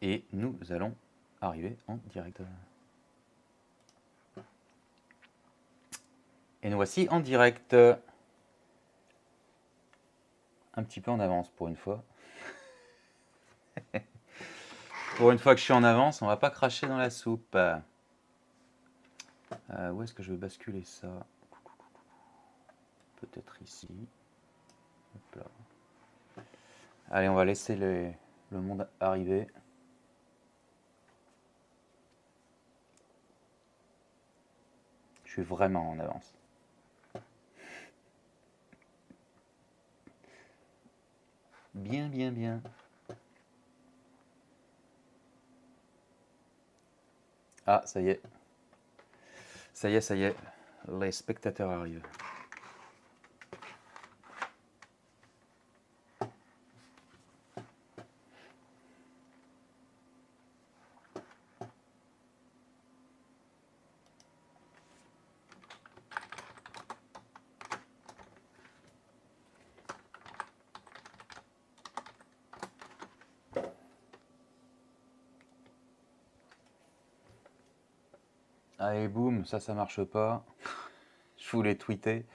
Et nous allons arriver en direct. Et nous voici en direct. Un petit peu en avance pour une fois. Pour une fois que je suis en avance, on va pas cracher dans la soupe. Où est-ce que je vais basculer ça? Peut-être ici. Hop là. Allez, on va laisser le monde arriver. Je suis vraiment en avance. Bien, bien, bien. Ah, ça y est. Ça y est, ça y est. Les spectateurs arrivent. Allez, boum, ça marche pas. Je voulais tweeter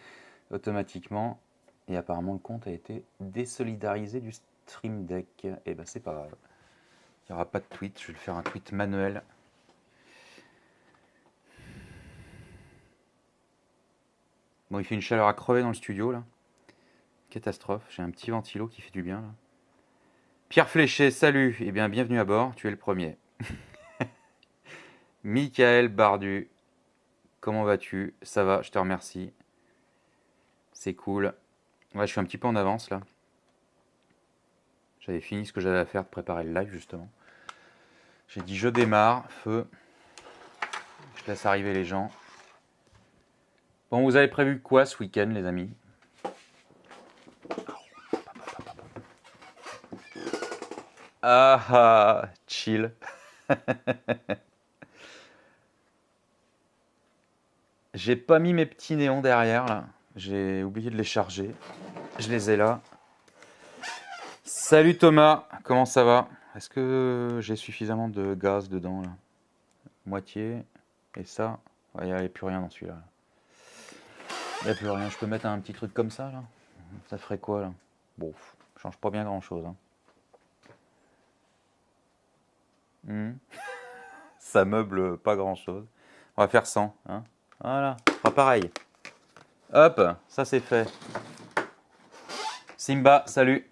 automatiquement. Et apparemment, le compte a été désolidarisé du Stream Deck. Et ben, c'est pas grave. Il n'y aura pas de tweet. Je vais faire un tweet manuel. Bon, il fait une chaleur à crever dans le studio, là. Catastrophe. J'ai un petit ventilo qui fait du bien, là. Pierre Fléché, salut. Eh bien, bienvenue à bord. Tu es le premier. Michael Bardu. Comment vas-tu? Ça va, je te remercie. C'est cool. Ouais, je suis un petit peu en avance, là. J'avais fini ce que j'avais à faire de préparer le live, justement. J'ai dit je démarre, feu. Je laisse arriver les gens. Bon, vous avez prévu quoi ce week-end, les amis? Ah ah, chill. J'ai pas mis mes petits néons derrière, là. J'ai oublié de les charger. Je les ai là. Salut Thomas, comment ça va? Est-ce que j'ai suffisamment de gaz dedans, là? Moitié. Et ça, il n'y a plus rien dans celui-là. Il n'y a plus rien. Je peux mettre un petit truc comme ça, là? Ça ferait quoi, là? Bon, change pas bien grand-chose, hein. Ça meuble pas grand-chose. On va faire 100, hein. Voilà, on fera pareil. Hop, ça c'est fait. Simba, salut.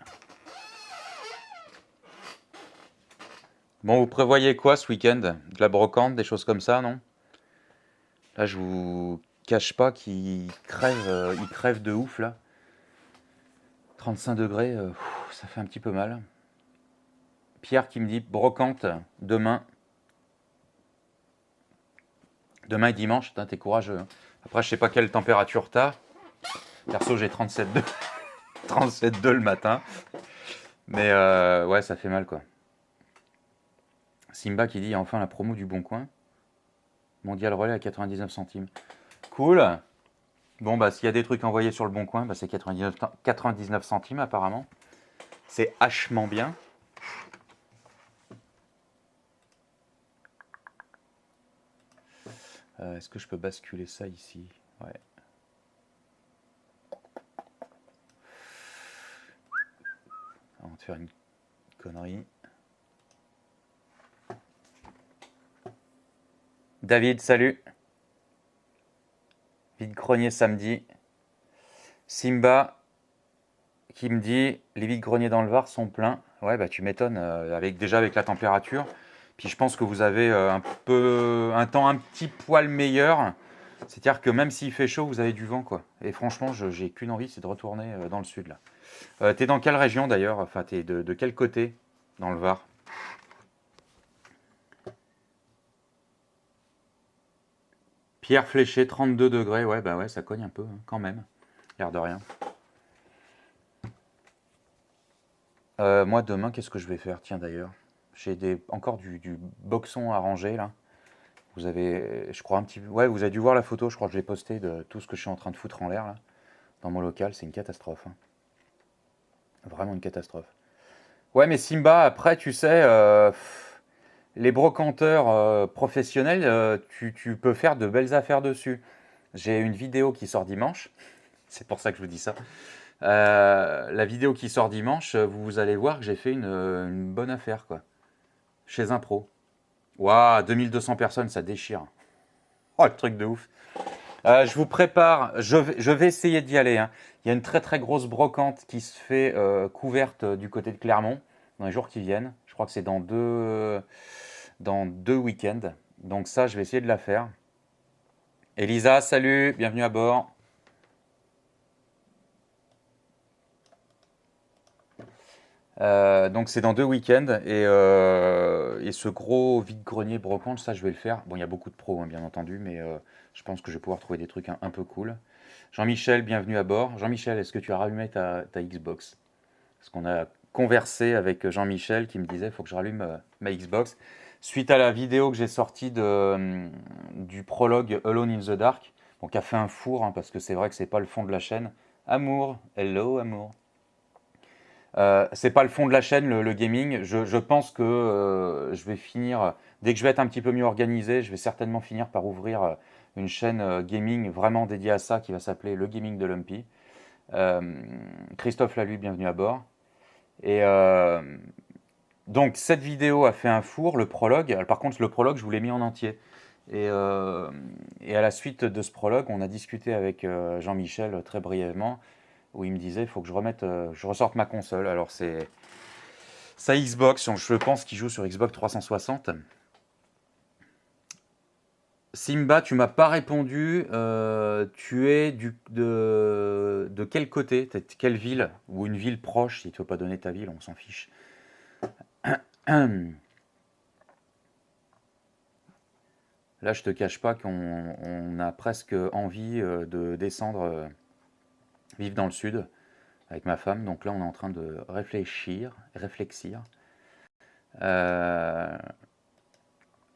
Bon, vous prévoyez quoi ce week-end? De la brocante, des choses comme ça, non? Là, je vous cache pas qu'il crève de ouf, là. 35 degrés, ça fait un petit peu mal. Pierre qui me dit brocante demain. Demain et dimanche, t'es courageux, hein. Après, je sais pas quelle température t'as. Perso, j'ai 37,2 37,2 le matin. Mais ouais, ça fait mal, quoi. Simba qui dit enfin la promo du Bon Coin. Mondial relais à 99 centimes. Cool. Bon, bah, s'il y a des trucs envoyés sur le Bon Coin, bah, c'est 99 centimes apparemment. C'est hachement bien. Est-ce que je peux basculer ça ici? Ouais. On va te faire une connerie. David, salut. Vide-grenier samedi. Simba qui me dit les vides-greniers dans le Var sont pleins. Ouais, bah tu m'étonnes, déjà avec la température. Puis je pense que vous avez un temps un petit poil meilleur. C'est-à-dire que même s'il fait chaud, vous avez du vent, quoi. Et franchement, j'ai qu'une envie, c'est de retourner dans le sud, là. T'es dans quelle région, d'ailleurs? Enfin, t'es de quel côté dans le Var? Pierre Fléché, 32 degrés. Ouais, bah ouais, ça cogne un peu, hein, quand même. L'air de rien. Moi, demain, qu'est-ce que je vais faire? Tiens, d'ailleurs, j'ai encore du boxon à ranger, là. Vous avez, je crois, un petit peu... Ouais, vous avez dû voir la photo, je crois que je l'ai postée de tout ce que je suis en train de foutre en l'air, là. Dans mon local, c'est une catastrophe, hein. Vraiment une catastrophe. Ouais, mais Simba, après, tu sais, les brocanteurs professionnels, tu peux faire de belles affaires dessus. J'ai une vidéo qui sort dimanche, c'est pour ça que je vous dis ça. La vidéo qui sort dimanche, vous allez voir que j'ai fait une bonne affaire, quoi. Chez un pro. Waouh, 2200 personnes, ça déchire. Oh, le truc de ouf. Je vous prépare, je vais essayer d'y aller, hein. Il y a une très très grosse brocante qui se fait couverte du côté de Clermont dans les jours qui viennent. Je crois que c'est dans deux week-ends. Donc ça, je vais essayer de la faire. Elisa, salut, bienvenue à bord. Donc c'est dans 2 week-ends et ce gros vide-grenier brocante, ça je vais le faire. Bon, il y a beaucoup de pros, hein, bien entendu, mais je pense que je vais pouvoir trouver des trucs un peu cool. Jean-Michel, bienvenue à bord. Jean-Michel, est-ce que tu as rallumé ta Xbox? Parce qu'on a conversé avec Jean-Michel qui me disait il faut que je rallume ma Xbox. Suite à la vidéo que j'ai sortie du prologue Alone in the Dark, bon, qui a fait un four, hein, parce que c'est vrai que c'est pas le fond de la chaîne. Amour, hello amour. C'est pas le fond de la chaîne, le gaming. Je pense que je vais finir, dès que je vais être un petit peu mieux organisé, je vais certainement finir par ouvrir une chaîne gaming vraiment dédiée à ça qui va s'appeler Le Gaming de Lumpy. Christophe Lalu, bienvenue à bord. Et donc cette vidéo a fait un four, le prologue. Alors, par contre, le prologue, je vous l'ai mis en entier. Et à la suite de ce prologue, on a discuté avec Jean-Michel très brièvement, où il me disait, il faut que je ressorte ma console. Alors c'est sa Xbox, je pense qu'il joue sur Xbox 360. Simba, tu m'as pas répondu. Tu es de quel côté? Quelle ville? Ou une ville proche, si tu veux pas donner ta ville, on s'en fiche. Là, je te cache pas qu'on a presque envie de descendre vivre dans le sud avec ma femme. Donc là, on est en train de réfléchir.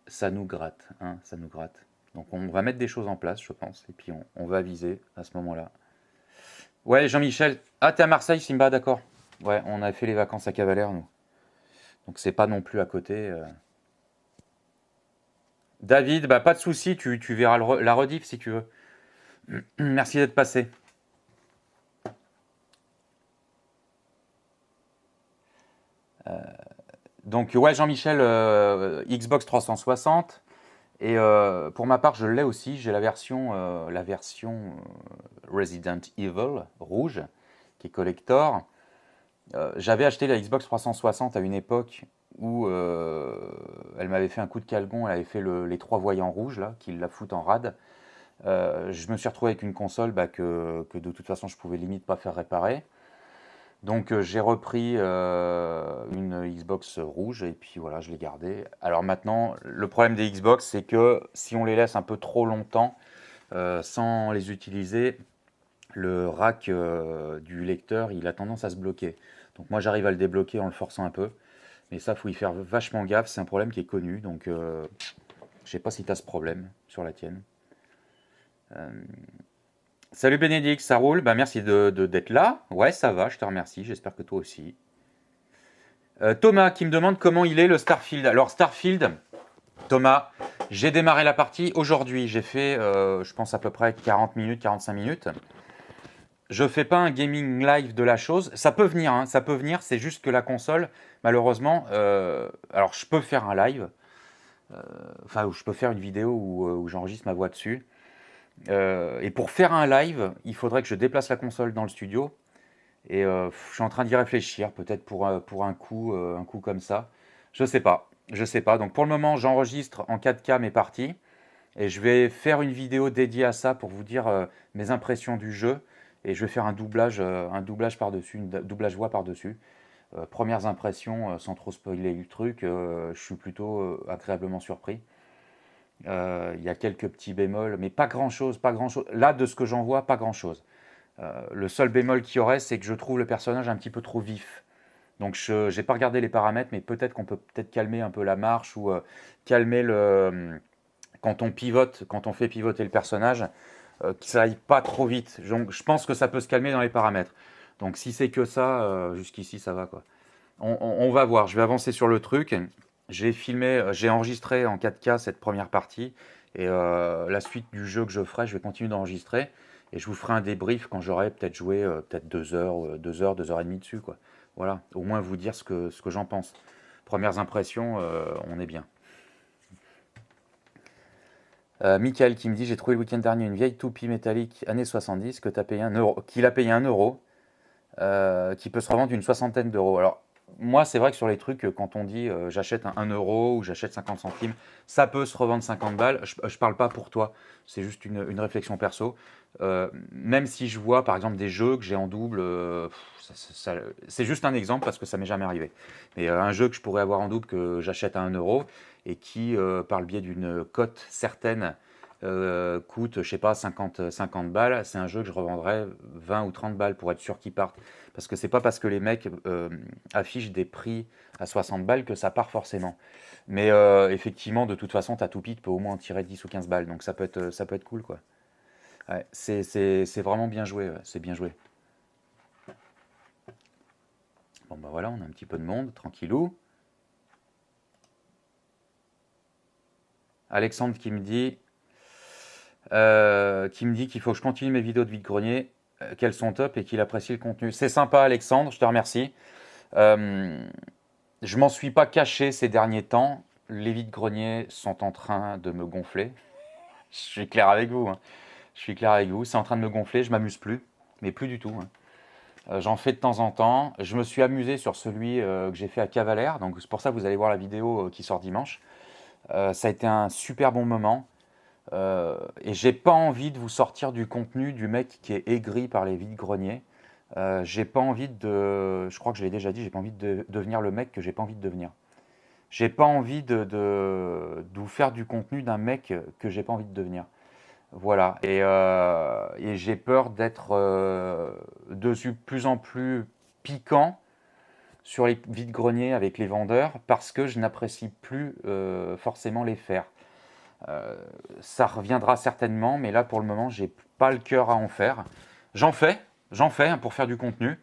Ça nous gratte, hein, ça nous gratte. Donc on va mettre des choses en place, je pense, et puis on va viser à ce moment-là. Ouais, Jean-Michel. Ah, t'es à Marseille, Simba, d'accord. Ouais, on a fait les vacances à Cavalère, nous. Donc c'est pas non plus à côté. David, bah pas de souci, tu verras la rediff si tu veux. Merci d'être passé. Donc ouais, Jean-Michel, Xbox 360. Et pour ma part, je l'ai aussi. J'ai la version Resident Evil rouge, qui est collector. J'avais acheté la Xbox 360 à une époque où elle m'avait fait un coup de calgon. Elle avait fait les 3 voyants rouges, là, qui la foutent en rade. Je me suis retrouvé avec une console que de toute façon je pouvais limite pas faire réparer. Donc j'ai repris une Xbox rouge et puis voilà, je l'ai gardée. Alors maintenant, le problème des Xbox, c'est que si on les laisse un peu trop longtemps sans les utiliser, le rack du lecteur, il a tendance à se bloquer. Donc moi, j'arrive à le débloquer en le forçant un peu. Mais ça, faut y faire vachement gaffe. C'est un problème qui est connu. Donc je sais pas si tu as ce problème sur la tienne. Salut Bénédicte, ça roule? Bah, merci d'être là. Ouais, ça va, je te remercie. J'espère que toi aussi. Thomas qui me demande comment il est le Starfield. Alors Starfield, Thomas, j'ai démarré la partie aujourd'hui. J'ai fait, je pense, à peu près 40 minutes, 45 minutes. Je fais pas un gaming live de la chose. Ça peut venir, hein, ça peut venir. C'est juste que la console, malheureusement, alors je peux faire un live, enfin, où je peux faire une vidéo où j'enregistre ma voix dessus. Et pour faire un live, il faudrait que je déplace la console dans le studio. Et je suis en train d'y réfléchir, peut-être pour un coup comme ça. Je sais pas, je sais pas. Donc pour le moment, j'enregistre en 4K mes parties. Et je vais faire une vidéo dédiée à ça pour vous dire mes impressions du jeu. Et je vais faire un doublage par-dessus, doublage voix par-dessus. Premières impressions, sans trop spoiler le truc, je suis plutôt agréablement surpris. Il y a quelques petits bémols, mais pas grand-chose, pas grand-chose. Là, de ce que j'en vois, pas grand-chose. Le seul bémol qu'il y aurait, c'est que je trouve le personnage un petit peu trop vif. Donc je n'ai pas regardé les paramètres, mais peut-être qu'on peut peut-être calmer un peu la marche ou calmer quand on pivote, quand on fait pivoter le personnage, que ça aille pas trop vite. Donc je pense que ça peut se calmer dans les paramètres. Donc si c'est que ça, jusqu'ici ça va quoi. On va voir. Je vais avancer sur le truc. J'ai filmé, j'ai enregistré en 4K cette première partie et la suite du jeu que je ferai, je vais continuer d'enregistrer et je vous ferai un débrief quand j'aurai peut-être joué peut-être 2 heures, 2 heures et demie dessus, quoi. Voilà, au moins vous dire ce que j'en pense. Premières impressions, on est bien. Michael qui me dit: j'ai trouvé le week-end dernier une vieille toupie métallique années 70 que t'as payé 1 euro, qu'il a payé 1 euro, qui peut se revendre une soixantaine d'euros. Alors, moi, c'est vrai que sur les trucs, quand on dit j'achète un 1 euro ou j'achète 50 centimes, ça peut se revendre 50 balles. Je ne parle pas pour toi, c'est juste une réflexion perso. Même si je vois par exemple des jeux que j'ai en double, c'est juste un exemple parce que ça m'est jamais arrivé. Mais un jeu que je pourrais avoir en double que j'achète à 1 euro et qui, par le biais d'une cote certaine, coûte, je sais pas, 50 balles, c'est un jeu que je revendrais 20 ou 30 balles pour être sûr qu'il parte. Parce que c'est pas parce que les mecs affichent des prix à 60 balles que ça part forcément. Mais effectivement, de toute façon, ta toupie peut au moins en tirer 10 ou 15 balles. Donc ça peut être cool, quoi. Ouais, c'est vraiment bien joué. Ouais, c'est bien joué. Bon, bah voilà, on a un petit peu de monde, tranquillou. Alexandre qui me dit qu'il faut que je continue mes vidéos de vide-grenier, qu'elles sont top et qu'il apprécie le contenu. C'est sympa, Alexandre, je te remercie. Euh, Je m'en suis pas caché ces derniers temps. Les vides-greniers sont en train de me gonfler. Je suis clair avec vous, hein. Je suis clair avec vous. C'est en train de me gonfler. Je m'amuse plus, mais plus du tout, hein. J'en fais de temps en temps. Je me suis amusé sur celui que j'ai fait à Cavalère. Donc c'est pour ça que vous allez voir la vidéo qui sort dimanche. Ça a été un super bon moment. Et j'ai pas envie de vous sortir du contenu du mec qui est aigri par les vides-greniers. J'ai pas envie de. Je crois que je l'ai déjà dit. J'ai pas envie de devenir le mec que j'ai pas envie de devenir. J'ai pas envie de vous faire du contenu d'un mec que j'ai pas envie de devenir. Voilà. Et j'ai peur d'être de plus en plus piquant sur les vides-greniers avec les vendeurs parce que je n'apprécie plus forcément les faire. Euh, Ça reviendra certainement, mais là pour le moment, j'ai pas le cœur à en faire. J'en fais, j'en fais hein, pour faire du contenu.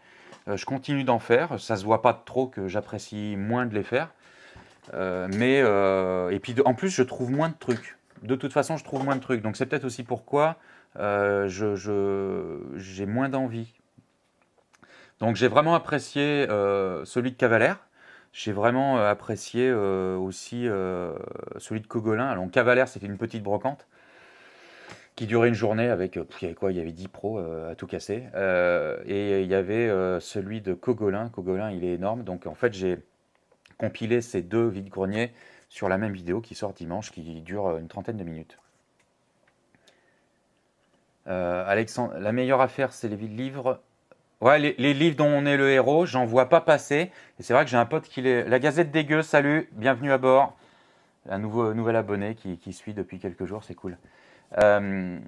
Je continue d'en faire. Ça se voit pas trop que j'apprécie moins de les faire. Et puis en plus, je trouve moins de trucs. De toute façon, je trouve moins de trucs. Donc c'est peut-être aussi pourquoi j'ai moins d'envie. Donc j'ai vraiment apprécié celui de Cavalère. J'ai vraiment apprécié aussi celui de Cogolin. Alors Cavalère, c'était une petite brocante qui durait une journée avec, il y avait quoi? Il y avait 10 pros à tout casser. Et il y avait celui de Cogolin. Cogolin, il est énorme. Donc en fait, j'ai compiler ces deux vides-greniers sur la même vidéo qui sort dimanche, qui dure une trentaine de minutes. Alexandre, la meilleure affaire, c'est les livres. Ouais, les livres dont on est le héros, j'en vois pas passer. Et c'est vrai que j'ai un pote qui les. La Gazette des Gueux, salut, bienvenue à bord. Un nouvel abonné qui suit depuis quelques jours, c'est cool. Euh,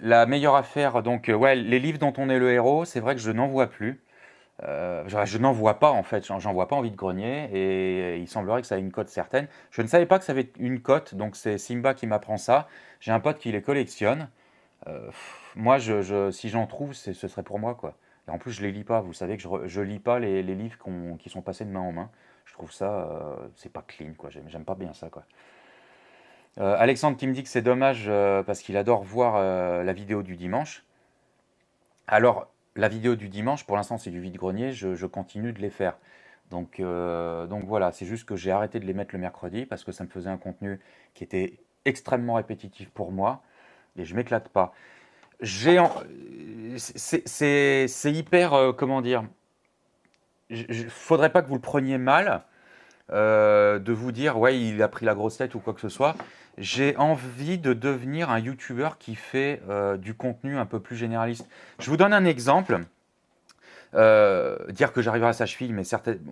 la meilleure affaire, donc, ouais, les livres dont on est le héros, c'est vrai que je n'en vois plus. Je n'en vois pas en fait, j'en vois pas en vide-grenier et il semblerait que ça ait une cote certaine. Je ne savais pas que ça avait une cote, donc c'est Simba qui m'apprend ça. J'ai un pote qui les collectionne. Moi, si j'en trouve, ce serait pour moi quoi. Et en plus, je les lis pas. Vous savez que je lis pas les livres qui sont passés de main en main. Je trouve ça, c'est pas clean quoi. J'aime pas bien ça quoi. Alexandre qui me dit que c'est dommage parce qu'il adore voir la vidéo du dimanche. Alors, la vidéo du dimanche, pour l'instant, c'est du vide-grenier, je continue de les faire. Donc voilà, c'est juste que j'ai arrêté de les mettre le mercredi parce que ça me faisait un contenu qui était extrêmement répétitif pour moi et je m'éclate pas. J'ai en- c'est hyper, comment dire, faudrait pas que vous le preniez mal, de vous dire, ouais, il a pris la grosse tête ou quoi que ce soit. J'ai envie de devenir un YouTuber qui fait du contenu un peu plus généraliste. Je vous donne un exemple. Dire que j'arriverai à sa cheville, mais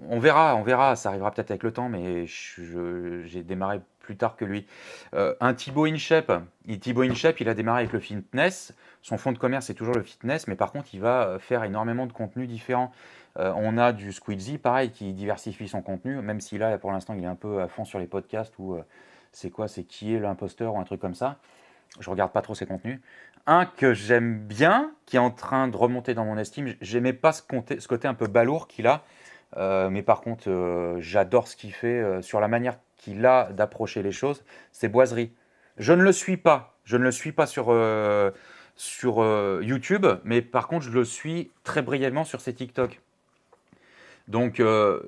on verra, ça arrivera peut-être avec le temps, mais j'ai démarré plus tard que lui. Un Thibaut InShape, il a démarré avec le fitness. Son fonds de commerce est toujours le fitness, mais par contre, il va faire énormément de contenus différents. On a du Squeezie, pareil, qui diversifie son contenu, même si là, pour l'instant, il est un peu à fond sur les podcasts ou c'est qui est l'imposteur ou un truc comme ça. Je regarde pas trop ses contenus. Un que j'aime bien, qui est en train de remonter dans mon estime. J'aimais pas ce côté un peu balourd qu'il a, mais par contre, j'adore ce qu'il fait sur la manière qu'il a d'approcher les choses, c'est Boiserie. Je ne le suis pas. Je ne le suis pas sur YouTube, mais par contre, je le suis très brièvement sur ses TikTok. Donc,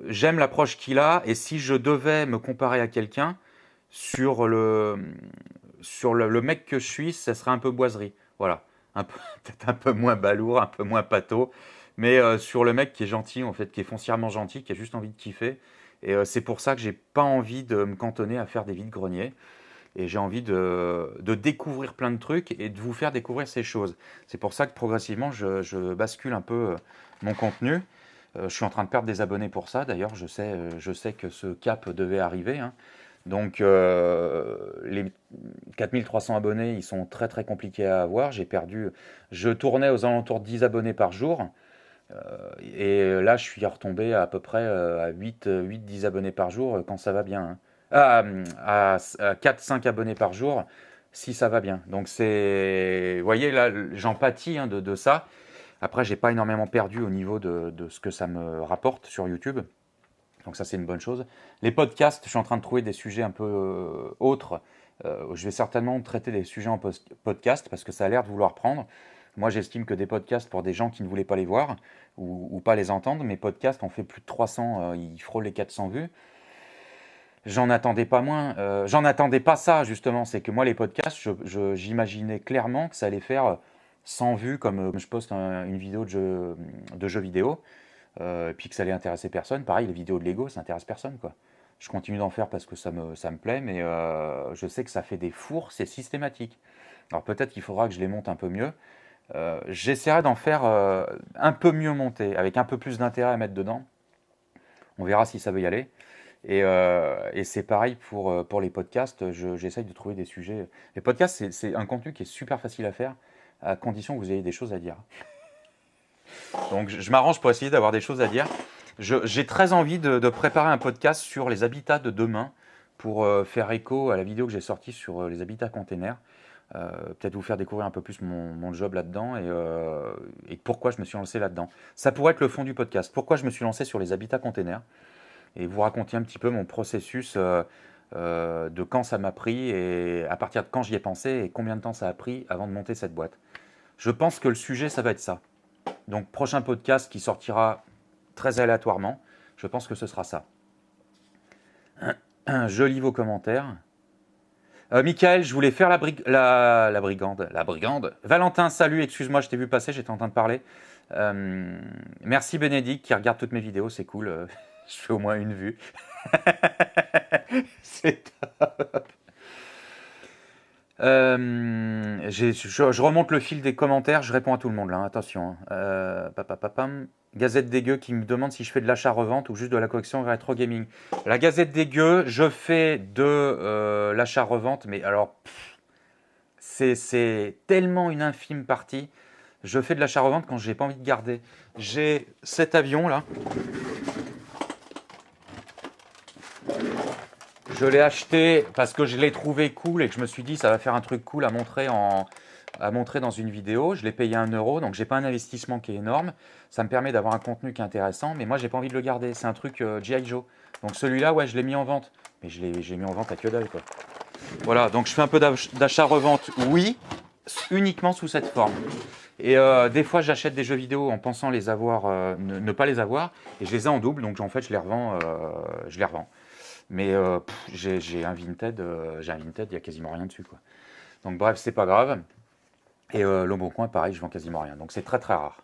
j'aime l'approche qu'il a, et si je devais me comparer à quelqu'un, sur le mec que je suis, ça serait un peu Boiserie. Voilà. Peut-être un peu moins balourd, un peu moins pâteau, mais sur le mec qui est gentil, en fait, qui est foncièrement gentil, qui a juste envie de kiffer. Et c'est pour ça que j'ai pas envie de me cantonner à faire des vides-greniers. Et j'ai envie de découvrir plein de trucs et de vous faire découvrir ces choses. C'est pour ça que progressivement, je bascule un peu mon contenu. Je suis en train de perdre des abonnés pour ça. D'ailleurs, je sais que ce cap devait arriver, hein. Donc, les 4300 abonnés, ils sont très très compliqués à avoir. Je tournais aux alentours de 10 abonnés par jour. Et là, je suis retombé à peu près à 8-10 abonnés par jour quand ça va bien, hein. À 4-5 abonnés par jour si ça va bien. Donc, vous voyez, là, j'en pâtis, hein, de ça. Après, j'ai pas énormément perdu au niveau de ce que ça me rapporte sur YouTube. Donc ça, c'est une bonne chose. Les podcasts, je suis en train de trouver des sujets un peu autres. Je vais certainement traiter des sujets en podcast parce que ça a l'air de vouloir prendre. Moi, j'estime que des podcasts pour des gens qui ne voulaient pas les voir ou pas les entendre, mes podcasts ont fait plus de 300, ils frôlent les 400 vues. J'en attendais pas moins. J'en attendais pas ça, justement. C'est que moi, les podcasts, j'imaginais clairement que ça allait faire 100 vues comme je poste une vidéo de jeu vidéo. Et puis que ça allait intéresser personne. Pareil, les vidéos de Lego, ça intéresse personne, quoi. Je continue d'en faire parce que ça me plaît, mais je sais que ça fait des fours, c'est systématique. Alors peut-être qu'il faudra que je les monte un peu mieux. J'essaierai d'en faire un peu mieux monté, avec un peu plus d'intérêt à mettre dedans. On verra si ça veut y aller. Et c'est pareil pour les podcasts. J'essaye de trouver des sujets. Les podcasts, c'est un contenu qui est super facile à faire, à condition que vous ayez des choses à dire. Donc je m'arrange pour essayer d'avoir des choses à dire. J'ai très envie de préparer un podcast sur les habitats de demain pour faire écho à la vidéo que j'ai sortie sur les habitats containers. Peut-être vous faire découvrir un peu plus mon job là-dedans et pourquoi je me suis lancé là-dedans. Ça pourrait être le fond du podcast. Pourquoi je me suis lancé sur les habitats containers et vous raconter un petit peu mon processus de quand ça m'a pris et à partir de quand j'y ai pensé et combien de temps ça a pris avant de monter cette boîte. Je pense que le sujet, ça va être ça. Donc, prochain podcast qui sortira très aléatoirement, je pense que ce sera ça. Je lis vos commentaires. Michael, je voulais faire la brigande. La brigande. Valentin, salut, excuse-moi, je t'ai vu passer, j'étais en train de parler. Merci Bénédicte qui regarde toutes mes vidéos, c'est cool. Je fais au moins une vue. C'est top. Je remonte le fil des commentaires, je réponds à tout le monde là, hein, attention. Gazette des Gueux qui me demande si je fais de l'achat-revente ou juste de la collection rétro gaming. La Gazette des Gueux, je fais de l'achat-revente, mais alors c'est tellement une infime partie. Je fais de l'achat-revente quand j'ai pas envie de garder. J'ai cet avion là. Je l'ai acheté parce que je l'ai trouvé cool et que je me suis dit ça va faire un truc cool à montrer dans une vidéo. Je l'ai payé 1 euro, donc j'ai pas un investissement qui est énorme. Ça me permet d'avoir un contenu qui est intéressant, mais moi j'ai pas envie de le garder. C'est un truc G.I. Joe. Donc celui-là, ouais, je l'ai mis en vente. Mais je l'ai mis en vente à que dalle, quoi. Voilà, donc je fais un peu d'achat-revente, oui, uniquement sous cette forme. Et des fois j'achète des jeux vidéo en pensant les avoir, ne pas les avoir, et je les ai en double, donc en fait je les revends. Mais j'ai un Vinted, il n'y a quasiment rien dessus, quoi. Donc bref, c'est pas grave. Et Le Bon Coin, pareil, je vends quasiment rien. Donc c'est très très rare.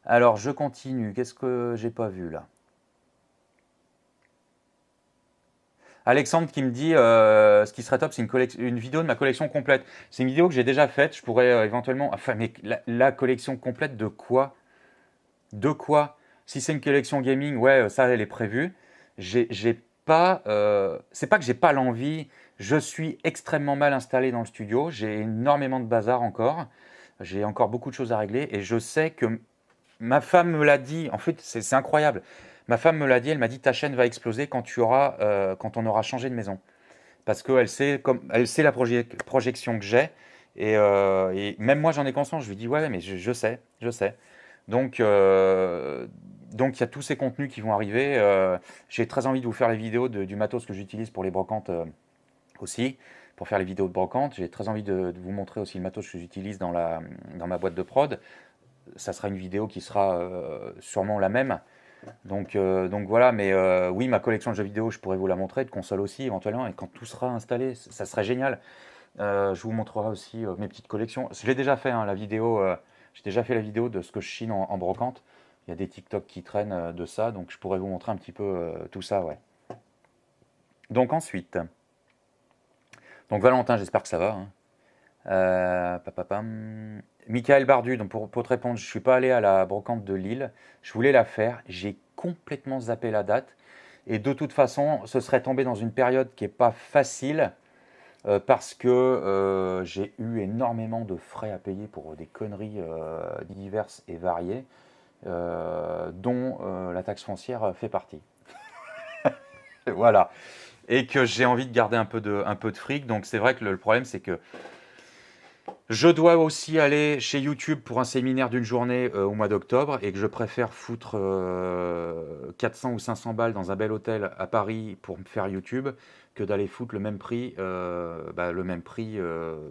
Alors je continue. Qu'est-ce que j'ai pas vu là? Alexandre qui me dit ce qui serait top, c'est une vidéo de ma collection complète. C'est une vidéo que j'ai déjà faite. Je pourrais éventuellement. Enfin, mais la collection complète de quoi? De quoi? Si c'est une collection gaming, ouais, ça, elle est prévue. J'ai pas. C'est pas que j'ai pas l'envie. Je suis extrêmement mal installé dans le studio. J'ai énormément de bazar encore. J'ai encore beaucoup de choses à régler. Et je sais que ma femme me l'a dit. En fait, c'est incroyable. Ma femme me l'a dit. Elle m'a dit ta chaîne va exploser quand on aura changé de maison. Parce qu'elle sait, elle sait la projection que j'ai. Et même moi, j'en ai conscience. Je lui dis ouais, mais je sais, je sais. Donc, donc il y a tous ces contenus qui vont arriver. J'ai très envie de vous faire les vidéos du matos que j'utilise pour les brocantes aussi, pour faire les vidéos de brocante. J'ai très envie de vous montrer aussi le matos que j'utilise dans ma boîte de prod. Ça sera une vidéo qui sera sûrement la même. Donc voilà, mais oui, ma collection de jeux vidéo, je pourrais vous la montrer, de consoles aussi éventuellement, et quand tout sera installé, ça serait génial. Je vous montrerai aussi mes petites collections. Je l'ai déjà fait, hein, la vidéo, j'ai déjà fait la vidéo de ce que je chine en brocante. Il y a des TikTok qui traînent de ça, donc je pourrais vous montrer un petit peu tout ça, ouais. Donc ensuite, donc Valentin, j'espère que ça va, hein. Michael Bardu, donc pour te répondre, je ne suis pas allé à la brocante de Lille. Je voulais la faire. J'ai complètement zappé la date. Et de toute façon, ce serait tombé dans une période qui n'est pas facile parce que j'ai eu énormément de frais à payer pour des conneries diverses et variées, dont la taxe foncière fait partie. Voilà. Et que j'ai envie de garder un peu de fric. Donc c'est vrai que le problème, c'est que je dois aussi aller chez YouTube pour un séminaire d'une journée au mois d'octobre et que je préfère foutre 400 ou 500 balles dans un bel hôtel à Paris pour me faire YouTube que d'aller foutre le même prix,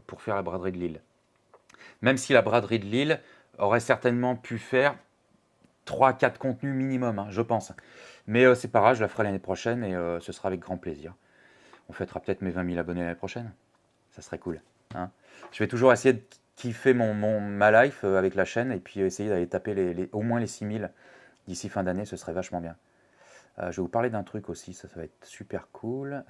pour faire la braderie de Lille. Même si la braderie de Lille aurait certainement pu faire 3-4 contenus minimum, hein, je pense. Mais c'est pas grave, je la ferai l'année prochaine et ce sera avec grand plaisir. On fêtera peut-être mes 20 000 abonnés l'année prochaine. Ça serait cool, hein. Je vais toujours essayer de kiffer ma life avec la chaîne et puis essayer d'aller taper au moins les 6000 d'ici fin d'année, ce serait vachement bien. Je vais vous parler d'un truc aussi, ça va être super cool.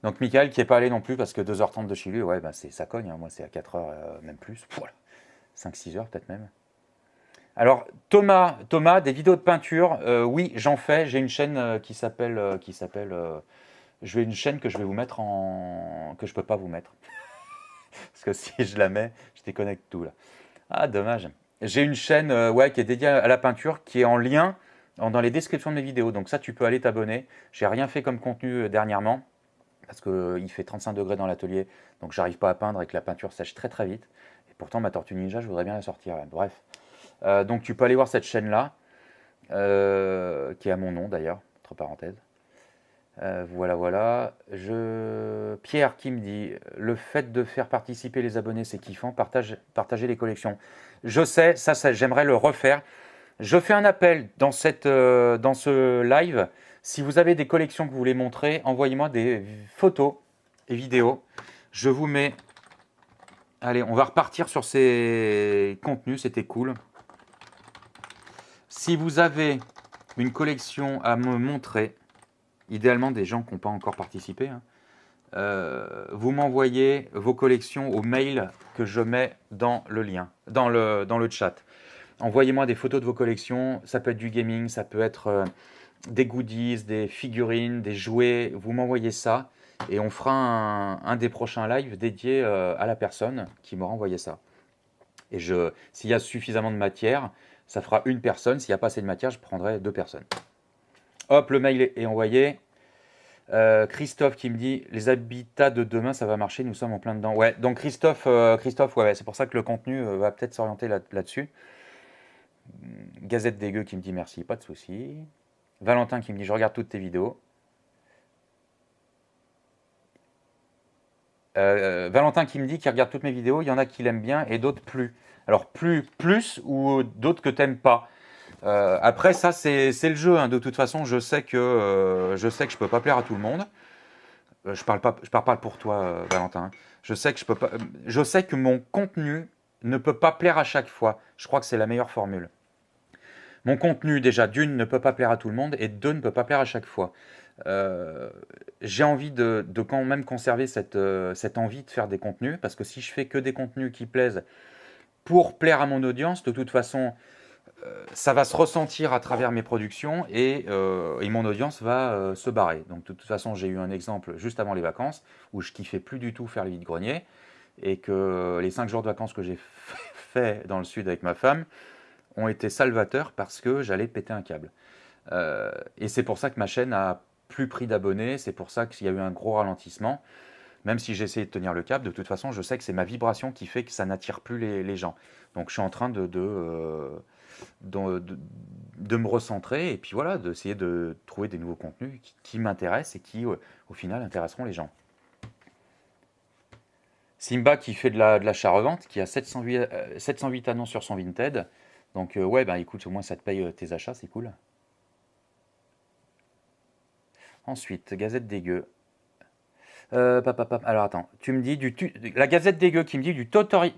Donc Michael qui n'est pas allé non plus parce que 2h30 de chez lui, ouais, ça cogne, hein. Moi c'est à 4h, même plus. Voilà. 5-6 heures peut-être même. Alors Thomas, des vidéos de peinture, oui j'en fais, j'ai une chaîne qui s'appelle je vais une chaîne que je vais vous mettre que je peux pas vous mettre. Parce que si je la mets, je déconnecte tout là. Ah, dommage. J'ai une chaîne qui est dédiée à la peinture, qui est en lien dans les descriptions de mes vidéos. Donc ça, tu peux aller t'abonner. J'ai rien fait comme contenu dernièrement, parce qu'il fait 35 degrés dans l'atelier, donc j'arrive pas à peindre et que la peinture sèche très très vite. Et pourtant, ma Tortue Ninja, je voudrais bien la sortir. Ouais. Bref. Donc tu peux aller voir cette chaîne-là, qui est à mon nom d'ailleurs, entre parenthèses. Voilà. Pierre qui me dit, le fait de faire participer les abonnés, c'est kiffant, partager les collections. Je sais, ça j'aimerais le refaire. Je fais un appel dans ce live. Si vous avez des collections que vous voulez montrer, envoyez-moi des photos et vidéos. Je vous mets... Allez, on va repartir sur ces contenus, c'était cool. Si vous avez une collection à me montrer, idéalement des gens qui n'ont pas encore participé, hein, vous m'envoyez vos collections au mail que je mets dans le lien, dans le chat. Envoyez-moi des photos de vos collections, ça peut être du gaming, ça peut être des goodies, des figurines, des jouets, vous m'envoyez ça et on fera un des prochains lives dédié à la personne qui m'aura envoyé ça. Et s'il y a suffisamment de matière, ça fera une personne, s'il n'y a pas assez de matière, je prendrai 2 personnes. Hop, le mail est envoyé. Christophe qui me dit les habitats de demain ça va marcher, nous sommes en plein dedans. Ouais, donc Christophe, ouais, c'est pour ça que le contenu va peut-être s'orienter là-dessus. Gazette dégueu qui me dit merci, pas de souci. Valentin qui me dit je regarde toutes tes vidéos. Valentin qui me dit qu'il regarde toutes mes vidéos, il y en a qui l'aiment bien et d'autres plus. Alors plus ou d'autres que t'aimes pas. Après ça c'est le jeu, hein. De toute façon je sais que je peux pas plaire à tout le monde. Je parle pas pour toi Valentin. Je sais que mon contenu ne peut pas plaire à chaque fois. Je crois que c'est la meilleure formule. Mon contenu déjà d'une ne peut pas plaire à tout le monde et deux ne peut pas plaire à chaque fois. J'ai envie de quand même conserver cette envie de faire des contenus parce que si je fais que des contenus qui plaisent pour plaire à mon audience, de toute façon ça va se ressentir à travers mes productions et mon audience va se barrer. Donc de toute façon, j'ai eu un exemple juste avant les vacances où je kiffais plus du tout faire les vides-greniers et que les 5 jours de vacances que j'ai fait dans le sud avec ma femme ont été salvateurs parce que j'allais péter un câble. Et c'est pour ça que ma chaîne a plus pris d'abonnés, c'est pour ça qu'il y a eu un gros ralentissement. Même si j'ai essayé de tenir le cap, de toute façon, je sais que c'est ma vibration qui fait que ça n'attire plus les gens. Donc je suis en train de me recentrer et puis voilà, d'essayer de trouver des nouveaux contenus qui m'intéressent et qui, au final, intéresseront les gens. Simba qui fait de l'achat-revente, qui a 708 annonces sur son Vinted. Donc, ouais, ben écoute, au moins ça te paye tes achats, c'est cool. Ensuite, Gazette dégueu. Alors attends, tu me dis la Gazette dégueu qui me dit du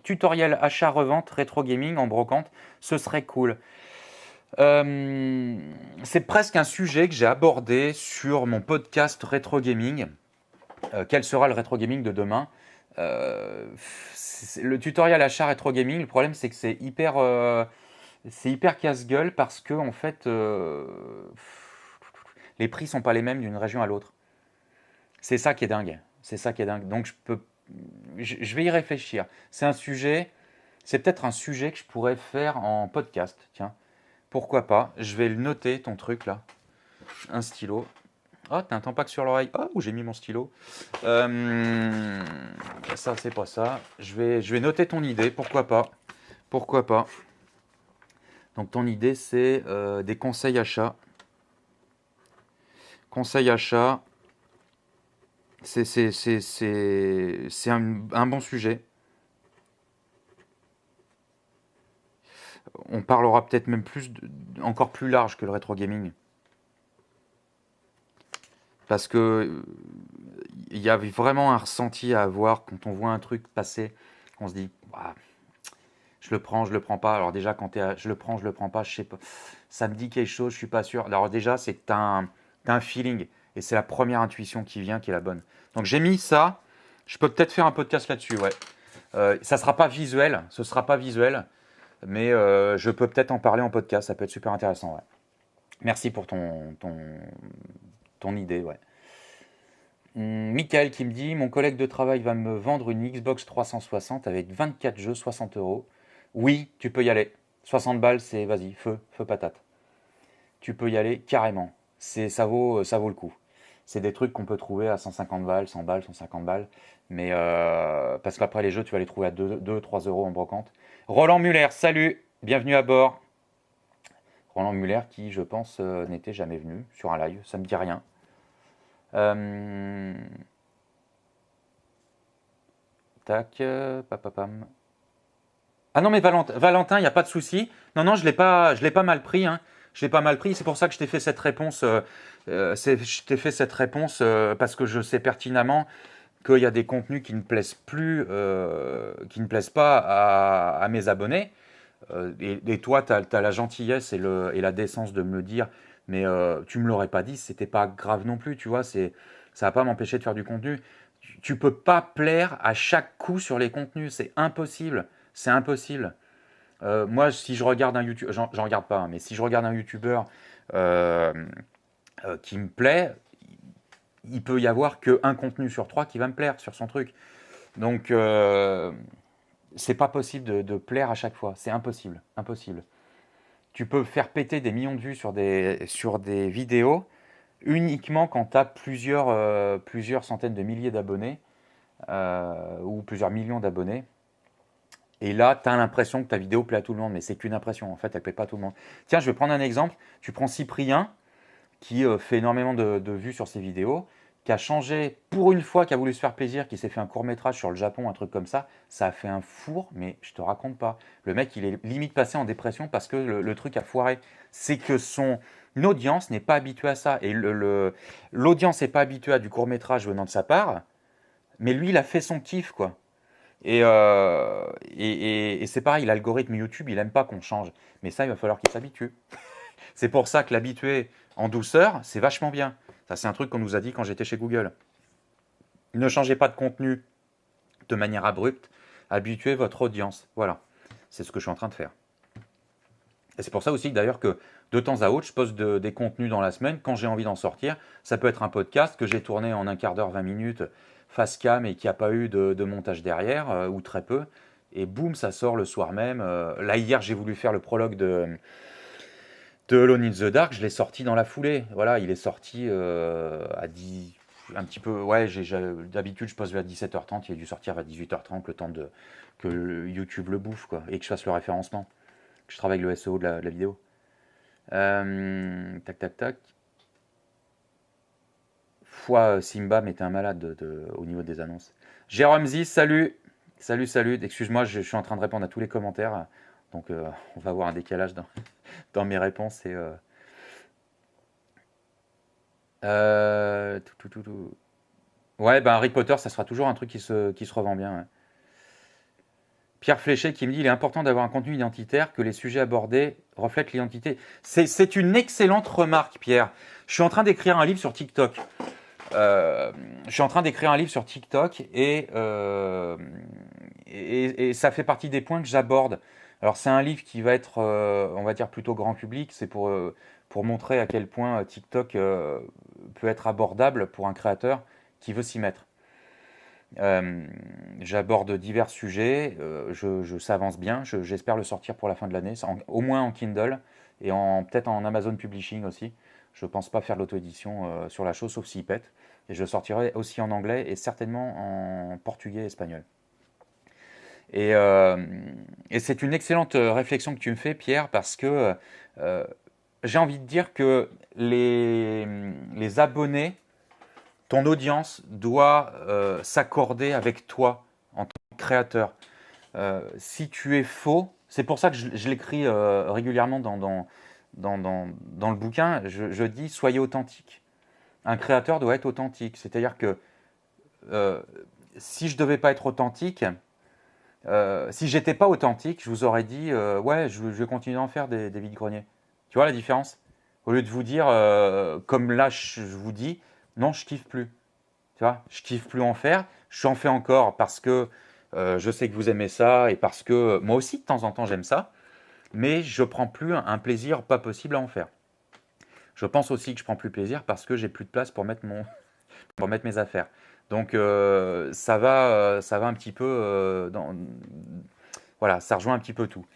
tutoriel achat-revente rétro gaming en brocante, ce serait cool. C'est presque un sujet que j'ai abordé sur mon podcast rétro gaming. Quel sera le rétro gaming de demain? Le tutoriel achat rétro gaming, le problème c'est que c'est hyper casse-gueule parce que en fait, les prix sont pas les mêmes d'une région à l'autre. C'est ça qui est dingue. C'est ça qui est dingue. Donc je vais y réfléchir. C'est peut-être un sujet que je pourrais faire en podcast. Tiens, pourquoi pas? Je vais le noter ton truc là. Un stylo. Oh, t'as un tampac sur l'oreille. Oh, où j'ai mis mon stylo. Ça, c'est pas ça. Je vais noter ton idée. Pourquoi pas? Pourquoi pas? Donc ton idée, c'est des conseils achats. Conseils achats. C'est un bon sujet. On parlera peut-être même encore plus large que le rétro gaming. Parce que il y avait vraiment un ressenti à avoir quand on voit un truc passer. On se dit, ah, je le prends pas. Alors déjà, je le prends pas, je sais pas. Ça me dit quelque chose, je suis pas sûr. Alors déjà, c'est que tu as un feeling. Et c'est la première intuition qui vient qui est la bonne. Donc j'ai mis ça. Je peux peut-être faire un podcast là-dessus, ouais. Ça sera pas visuel, ce sera pas visuel. Mais je peux peut-être en parler en podcast, ça peut être super intéressant, ouais. Merci pour ton idée, ouais. Michael qui me dit, mon collègue de travail va me vendre une Xbox 360 avec 24 jeux, 60 euros. Oui, tu peux y aller. 60 balles, c'est vas-y, feu patate. Tu peux y aller carrément. Ça vaut le coup. C'est des trucs qu'on peut trouver à 150 balles, 100 balles, 150 balles. Mais parce qu'après les jeux, tu vas les trouver à 2-3 euros en brocante. Roland Muller, salut, bienvenue à bord. Roland Muller qui, je pense, n'était jamais venu sur un live, ça me dit rien. Tac, papapam. Ah non mais Valentin, il n'y a pas de souci. Non, je l'ai pas mal pris, hein. Je l'ai pas mal pris. C'est pour ça que je t'ai fait cette réponse. Je t'ai fait cette réponse parce que je sais pertinemment qu'il y a des contenus qui ne plaisent plus, qui ne plaisent pas à mes abonnés. Et toi, tu as la gentillesse et la décence de me le dire, mais tu me l'aurais pas dit, c'était pas grave non plus, tu vois. Ça va pas m'empêcher de faire du contenu. Tu peux pas plaire à chaque coup sur les contenus, c'est impossible. C'est impossible. Moi, si je regarde un YouTube, j'en regarde pas, hein, mais si je regarde un YouTuber euh, qui me plaît, il peut y avoir qu'un contenu sur 3 qui va me plaire sur son truc. Donc, c'est pas possible de plaire à chaque fois. C'est impossible. Impossible. Tu peux faire péter des millions de vues sur des vidéos uniquement quand tu as plusieurs centaines de milliers d'abonnés ou plusieurs millions d'abonnés. Et là, tu as l'impression que ta vidéo plaît à tout le monde, mais c'est qu'une impression. En fait, elle ne plaît pas à tout le monde. Tiens, je vais prendre un exemple. Tu prends Cyprien, qui fait énormément de vues sur ses vidéos, qui a changé pour une fois, qui a voulu se faire plaisir, qui s'est fait un court-métrage sur le Japon, un truc comme ça. Ça a fait un four, mais je te raconte pas. Le mec, il est limite passé en dépression parce que le truc a foiré. C'est que son audience n'est pas habituée à ça. Et l'audience n'est pas habituée à du court-métrage venant de sa part, mais lui, il a fait son kiff, quoi. Et c'est pareil, l'algorithme YouTube, il aime pas qu'on change. Mais ça, il va falloir qu'il s'habitue. C'est pour ça que l'habituer en douceur, c'est vachement bien. Ça, c'est un truc qu'on nous a dit quand j'étais chez Google. Ne changez pas de contenu de manière abrupte. Habituez votre audience. Voilà. C'est ce que je suis en train de faire. Et c'est pour ça aussi d'ailleurs que de temps à autre, je poste des contenus dans la semaine quand j'ai envie d'en sortir. Ça peut être un podcast que j'ai tourné en un quart d'heure, 20 minutes, face cam et qui n'a pas eu de montage derrière, ou très peu. Et boum, ça sort le soir même. Là, hier, j'ai voulu faire le prologue de Alone in the Dark, je l'ai sorti dans la foulée. Voilà, il est sorti à 10, un petit peu. Ouais, d'habitude, je poste vers 17h30, il a dû sortir à 18h30, le temps que YouTube le bouffe, quoi, et que je fasse le référencement. que je travaille avec le SEO de la vidéo. Tac, tac, tac. Simba, mais t'es un malade au niveau des annonces. Jérôme Zi, salut. Salut, salut. Excuse-moi, je suis en train de répondre à tous les commentaires. Donc, on va avoir un décalage dans mes réponses. Tout. Ouais, ben Harry Potter, ça sera toujours un truc qui se revend bien. Ouais. Pierre Fléché qui me dit il est important d'avoir un contenu identitaire, que les sujets abordés reflètent l'identité. C'est une excellente remarque, Pierre. Je suis en train d'écrire un livre sur TikTok. Je suis en train d'écrire un livre sur TikTok et ça fait partie des points que j'aborde. Alors c'est un livre qui va être, on va dire, plutôt grand public. C'est pour montrer à quel point TikTok peut être abordable pour un créateur qui veut s'y mettre. J'aborde divers sujets, je s'avance bien, j'espère le sortir pour la fin de l'année, au moins en Kindle et peut-être en Amazon Publishing aussi. Je ne pense pas faire de l'auto-édition sur la chose, sauf s'il pète. Et je le sortirai aussi en anglais et certainement en portugais et espagnol. Et, c'est une excellente réflexion que tu me fais, Pierre, parce que j'ai envie de dire que les abonnés, ton audience doit s'accorder avec toi en tant que créateur. Si tu es faux, c'est pour ça que je l'écris régulièrement dans le bouquin, je dis soyez authentique. Un créateur doit être authentique. C'est-à-dire que si je ne devais pas être authentique, si j'étais pas authentique, je vous aurais dit ouais, je vais continuer à en faire des vide-greniers. Tu vois la différence? Au lieu de vous dire, comme là je vous dis, non, je kiffe plus. Tu vois, je kiffe plus en faire. Je en fais encore parce que je sais que vous aimez ça et parce que moi aussi de temps en temps j'aime ça, mais je prends plus un plaisir pas possible à en faire. Je pense aussi que je prends plus plaisir parce que j'ai plus de place pour mettre pour mettre mes affaires. Donc ça va un petit peu voilà, ça rejoint un petit peu tout.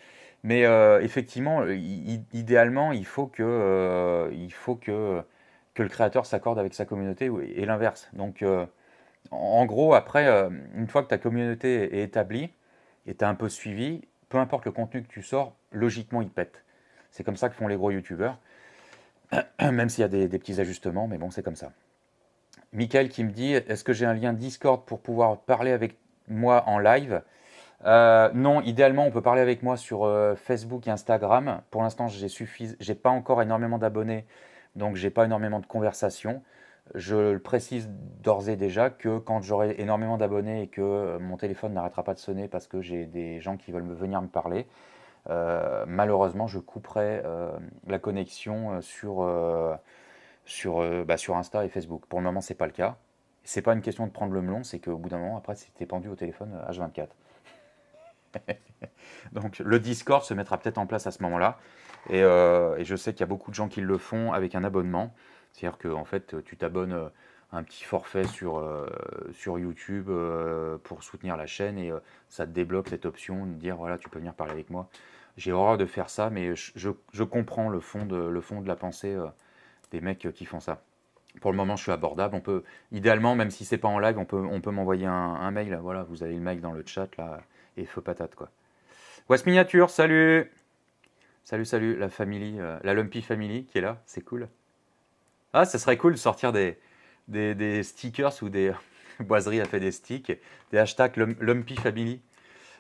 Mais effectivement, idéalement, il faut que le créateur s'accorde avec sa communauté et l'inverse. Donc en gros, après, une fois que ta communauté est établie et tu as un peu suivi, peu importe le contenu que tu sors, logiquement, il pète. C'est comme ça que font les gros youtubeurs, même s'il y a des petits ajustements, mais bon, c'est comme ça. Michael qui me dit, est-ce que j'ai un lien Discord pour pouvoir parler avec moi en live? Non, idéalement, on peut parler avec moi sur Facebook et Instagram. Pour l'instant, j'ai pas encore énormément d'abonnés, donc j'ai pas énormément de conversations. Je le précise d'ores et déjà que quand j'aurai énormément d'abonnés et que mon téléphone n'arrêtera pas de sonner parce que j'ai des gens qui veulent venir me parler, malheureusement, je couperai la connexion sur Insta et Facebook. Pour le moment, c'est pas le cas. C'est pas une question de prendre le melon, c'est qu'au bout d'un moment, après, c'était pendu au téléphone H24. Donc le Discord se mettra peut-être en place à ce moment-là. Et je sais qu'il y a beaucoup de gens qui le font avec un abonnement. C'est-à-dire que en fait, tu t'abonnes à un petit forfait sur YouTube pour soutenir la chaîne et ça te débloque cette option de dire voilà, tu peux venir parler avec moi. J'ai horreur de faire ça, mais je comprends le fond de la pensée des mecs qui font ça. Pour le moment, je suis abordable. Idéalement, même si c'est pas en live, on peut m'envoyer un mail. Voilà, vous avez le mail dans le chat là et feu patate quoi. West Miniature, salut. Salut, la famille, la Lumpy Family qui est là, c'est cool. Ah, ça serait cool de sortir des stickers ou des Boiserie a fait des sticks, des hashtags Lumpy Family.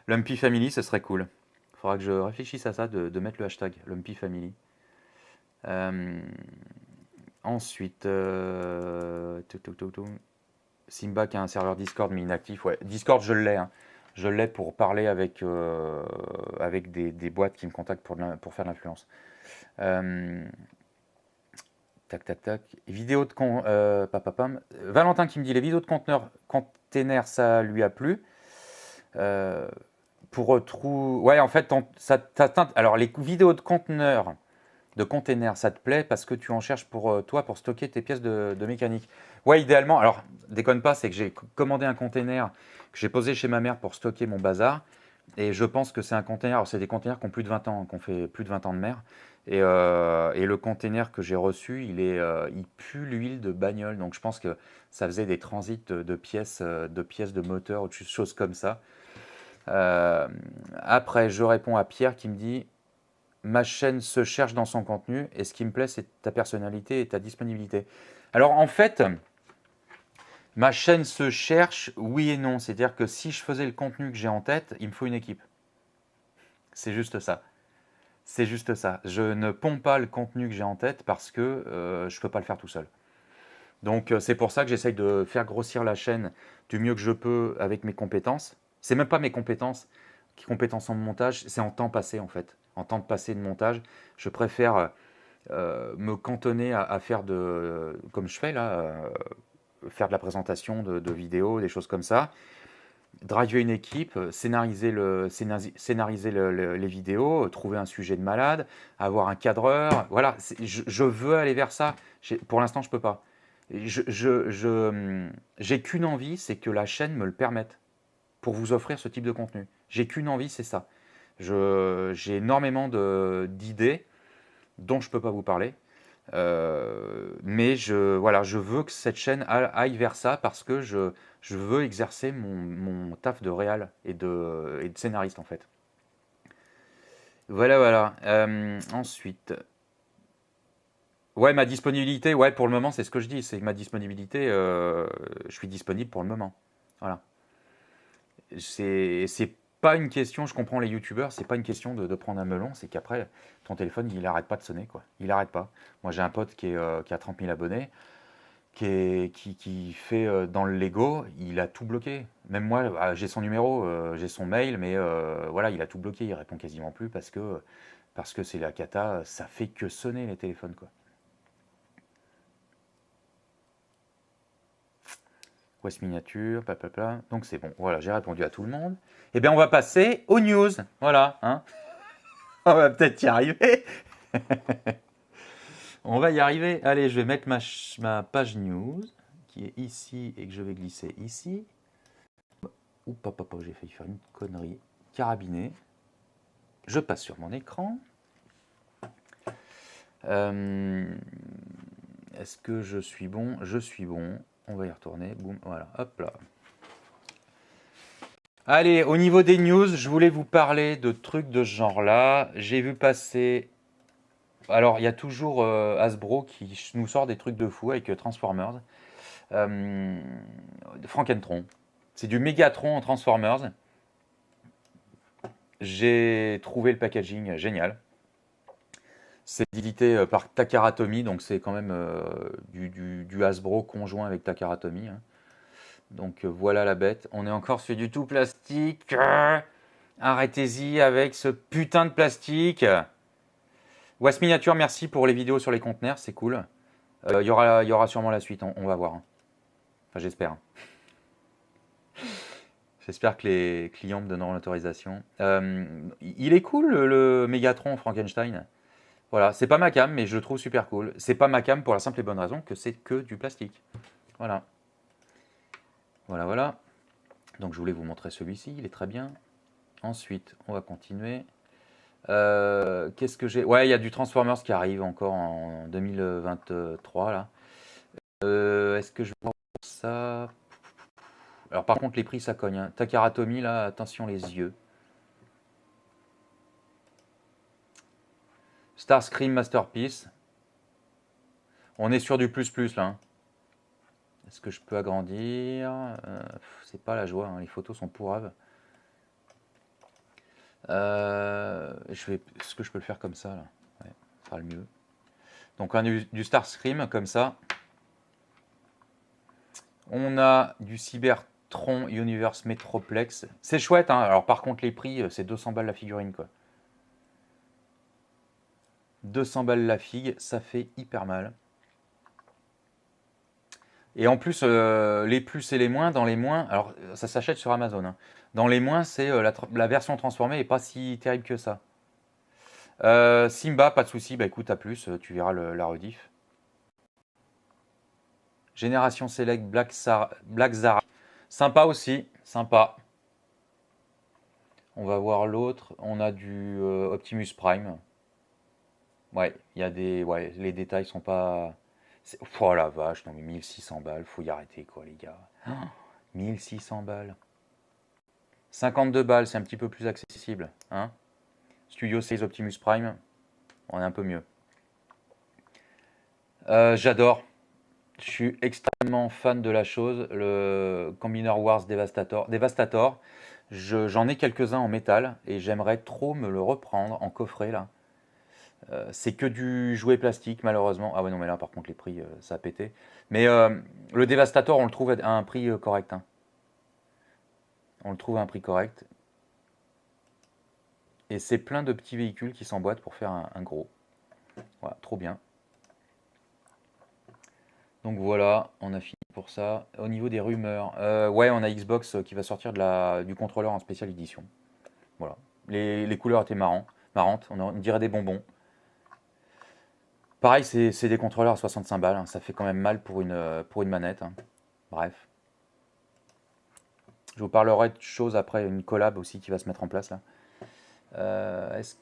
Lumpy Family, ce serait cool. Il faudra que je réfléchisse à ça, de mettre le hashtag Lumpy Family. Ensuite, Simba qui a un serveur Discord mais inactif. Ouais, Discord, je l'ai. Hein. Je l'ai pour parler avec des boîtes qui me contactent pour faire de l'influence. Tac. Vidéo de Valentin qui me dit les vidéos de containers, ça lui a plu. Ouais, en fait, alors les vidéos de containers, ça te plaît parce que tu en cherches pour toi pour stocker tes pièces de mécanique. Ouais, idéalement. Alors, déconne pas, c'est que j'ai commandé un container que j'ai posé chez ma mère pour stocker mon bazar. Et je pense que c'est un container. Alors, c'est des containers qui ont plus de 20 ans, qui ont fait plus de 20 ans de mer. Et le container que j'ai reçu, il pue l'huile de bagnole. Donc, je pense que ça faisait des transits de pièces de moteur ou de choses comme ça. Après, je réponds à Pierre qui me dit ma chaîne se cherche dans son contenu et ce qui me plaît, c'est ta personnalité et ta disponibilité. Alors en fait, ma chaîne se cherche, oui et non. C'est-à-dire que si je faisais le contenu que j'ai en tête, il me faut une équipe. C'est juste ça. C'est juste ça. Je ne ponds pas le contenu que j'ai en tête parce que je ne peux pas le faire tout seul. Donc c'est pour ça que j'essaye de faire grossir la chaîne du mieux que je peux avec mes compétences. C'est même pas mes compétences en montage, c'est en temps passé en fait. En temps passé de montage, je préfère me cantonner à faire comme je fais là, faire de la présentation de vidéos, des choses comme ça, driver une équipe, scénariser les vidéos, trouver un sujet de malade, avoir un cadreur. Voilà, je veux aller vers ça. Pour l'instant, je ne peux pas. J'ai qu'une envie, c'est que la chaîne me le permette pour vous offrir ce type de contenu. J'ai qu'une envie, c'est ça. J'ai énormément d'idées dont je ne peux pas vous parler. Mais voilà, je veux que cette chaîne aille vers ça parce que je veux exercer mon taf de réal et de scénariste en fait. Voilà, voilà. Ensuite, ouais, ma disponibilité, ouais, pour le moment, c'est ce que je dis, c'est que ma disponibilité, je suis disponible pour le moment. Voilà. C'est pas une question, je comprends les youtubeurs, c'est pas une question de prendre un melon, c'est qu'après, ton téléphone, il arrête pas de sonner, quoi. Il arrête pas. Moi, j'ai un pote qui a 30 000 abonnés, qui fait dans le Lego, il a tout bloqué. Même moi, j'ai son numéro, j'ai son mail, mais voilà, il a tout bloqué, il répond quasiment plus parce que c'est la cata, ça fait que sonner les téléphones, quoi. Quest miniature, papapla. Donc c'est bon, voilà, j'ai répondu à tout le monde. Eh bien, on va passer aux news. Voilà, hein. On va peut-être y arriver. On va y arriver. Allez, je vais mettre ma page news qui est ici et que je vais glisser ici. Oups, papa, j'ai failli faire une connerie. Carabiné. Je passe sur mon écran. Est-ce que je suis bon? Je suis bon. On va y retourner. Boum, voilà, hop là. Allez, au niveau des news, je voulais vous parler de trucs de ce genre-là. J'ai vu passer... Alors, il y a toujours Hasbro qui nous sort des trucs de fou avec Transformers. Frankentron. C'est du Megatron en Transformers. J'ai trouvé le packaging génial. C'est édité par Takara Tomy, donc c'est quand même du Hasbro conjoint avec Takara Tomy, hein. Donc voilà la bête. On est encore sur du tout plastique. Arrêtez-y avec ce putain de plastique. West Miniature, merci pour les vidéos sur les conteneurs, c'est cool. Il y aura sûrement la suite, on va voir, hein. Enfin, j'espère. J'espère que les clients me donneront l'autorisation. Il est cool le Megatron Frankenstein. Voilà, c'est pas ma cam, mais je le trouve super cool. C'est pas ma cam pour la simple et bonne raison que c'est que du plastique. Voilà. Voilà, voilà. Donc je voulais vous montrer celui-ci, il est très bien. Ensuite, on va continuer. Qu'est-ce que j'ai? Ouais, il y a du Transformers qui arrive encore en 2023 là. Est-ce que je vois ça? Alors par contre les prix ça cogne, hein. Takara Tomy là, attention les yeux. Starscream Masterpiece. On est sur du plus là, hein. Est-ce que je peux agrandir? C'est pas la joie, hein. Les photos sont pourraves. Est-ce que je peux le faire comme ça là? Ouais, ça sera le mieux. Donc on a du Starscream comme ça. On a du Cybertron Universe Metroplex. C'est chouette, hein. Alors par contre les prix, c'est 200 balles la figurine quoi. 200 balles la figue, ça fait hyper mal. Et en plus, les plus et les moins, dans les moins, alors ça s'achète sur Amazon, hein. Dans les moins, c'est la version transformée n'est pas si terrible que ça. Simba, pas de souci, bah écoute, à plus, tu verras la rediff. Génération Select Black Zara. Sympa aussi, sympa. On va voir l'autre. On a du Optimus Prime. Ouais, il y a des. Ouais, les détails sont pas. Oh la vache, non mais 1600 balles, faut y arrêter quoi les gars. 1600 balles. 52 balles, c'est un petit peu plus accessible, hein. Studio 16 Optimus Prime. On est un peu mieux. J'adore. Je suis extrêmement fan de la chose. Le Combiner Wars Devastator. Devastator, j'en ai quelques-uns en métal et j'aimerais trop me le reprendre en coffret là. C'est que du jouet plastique malheureusement. Ah ouais non mais là par contre les prix ça a pété. Mais le Devastator on le trouve à un prix correct, hein. On le trouve à un prix correct. Et c'est plein de petits véhicules qui s'emboîtent pour faire un gros. Voilà, trop bien. Donc voilà, on a fini pour ça. Au niveau des rumeurs, ouais, on a Xbox qui va sortir du contrôleur en spécial édition. Voilà. Les couleurs étaient marrantes, on dirait des bonbons. Pareil, c'est des contrôleurs à 65 balles, hein. Ça fait quand même mal pour une manette, hein. Bref. Je vous parlerai de choses après, une collab aussi qui va se mettre en place là. Est-ce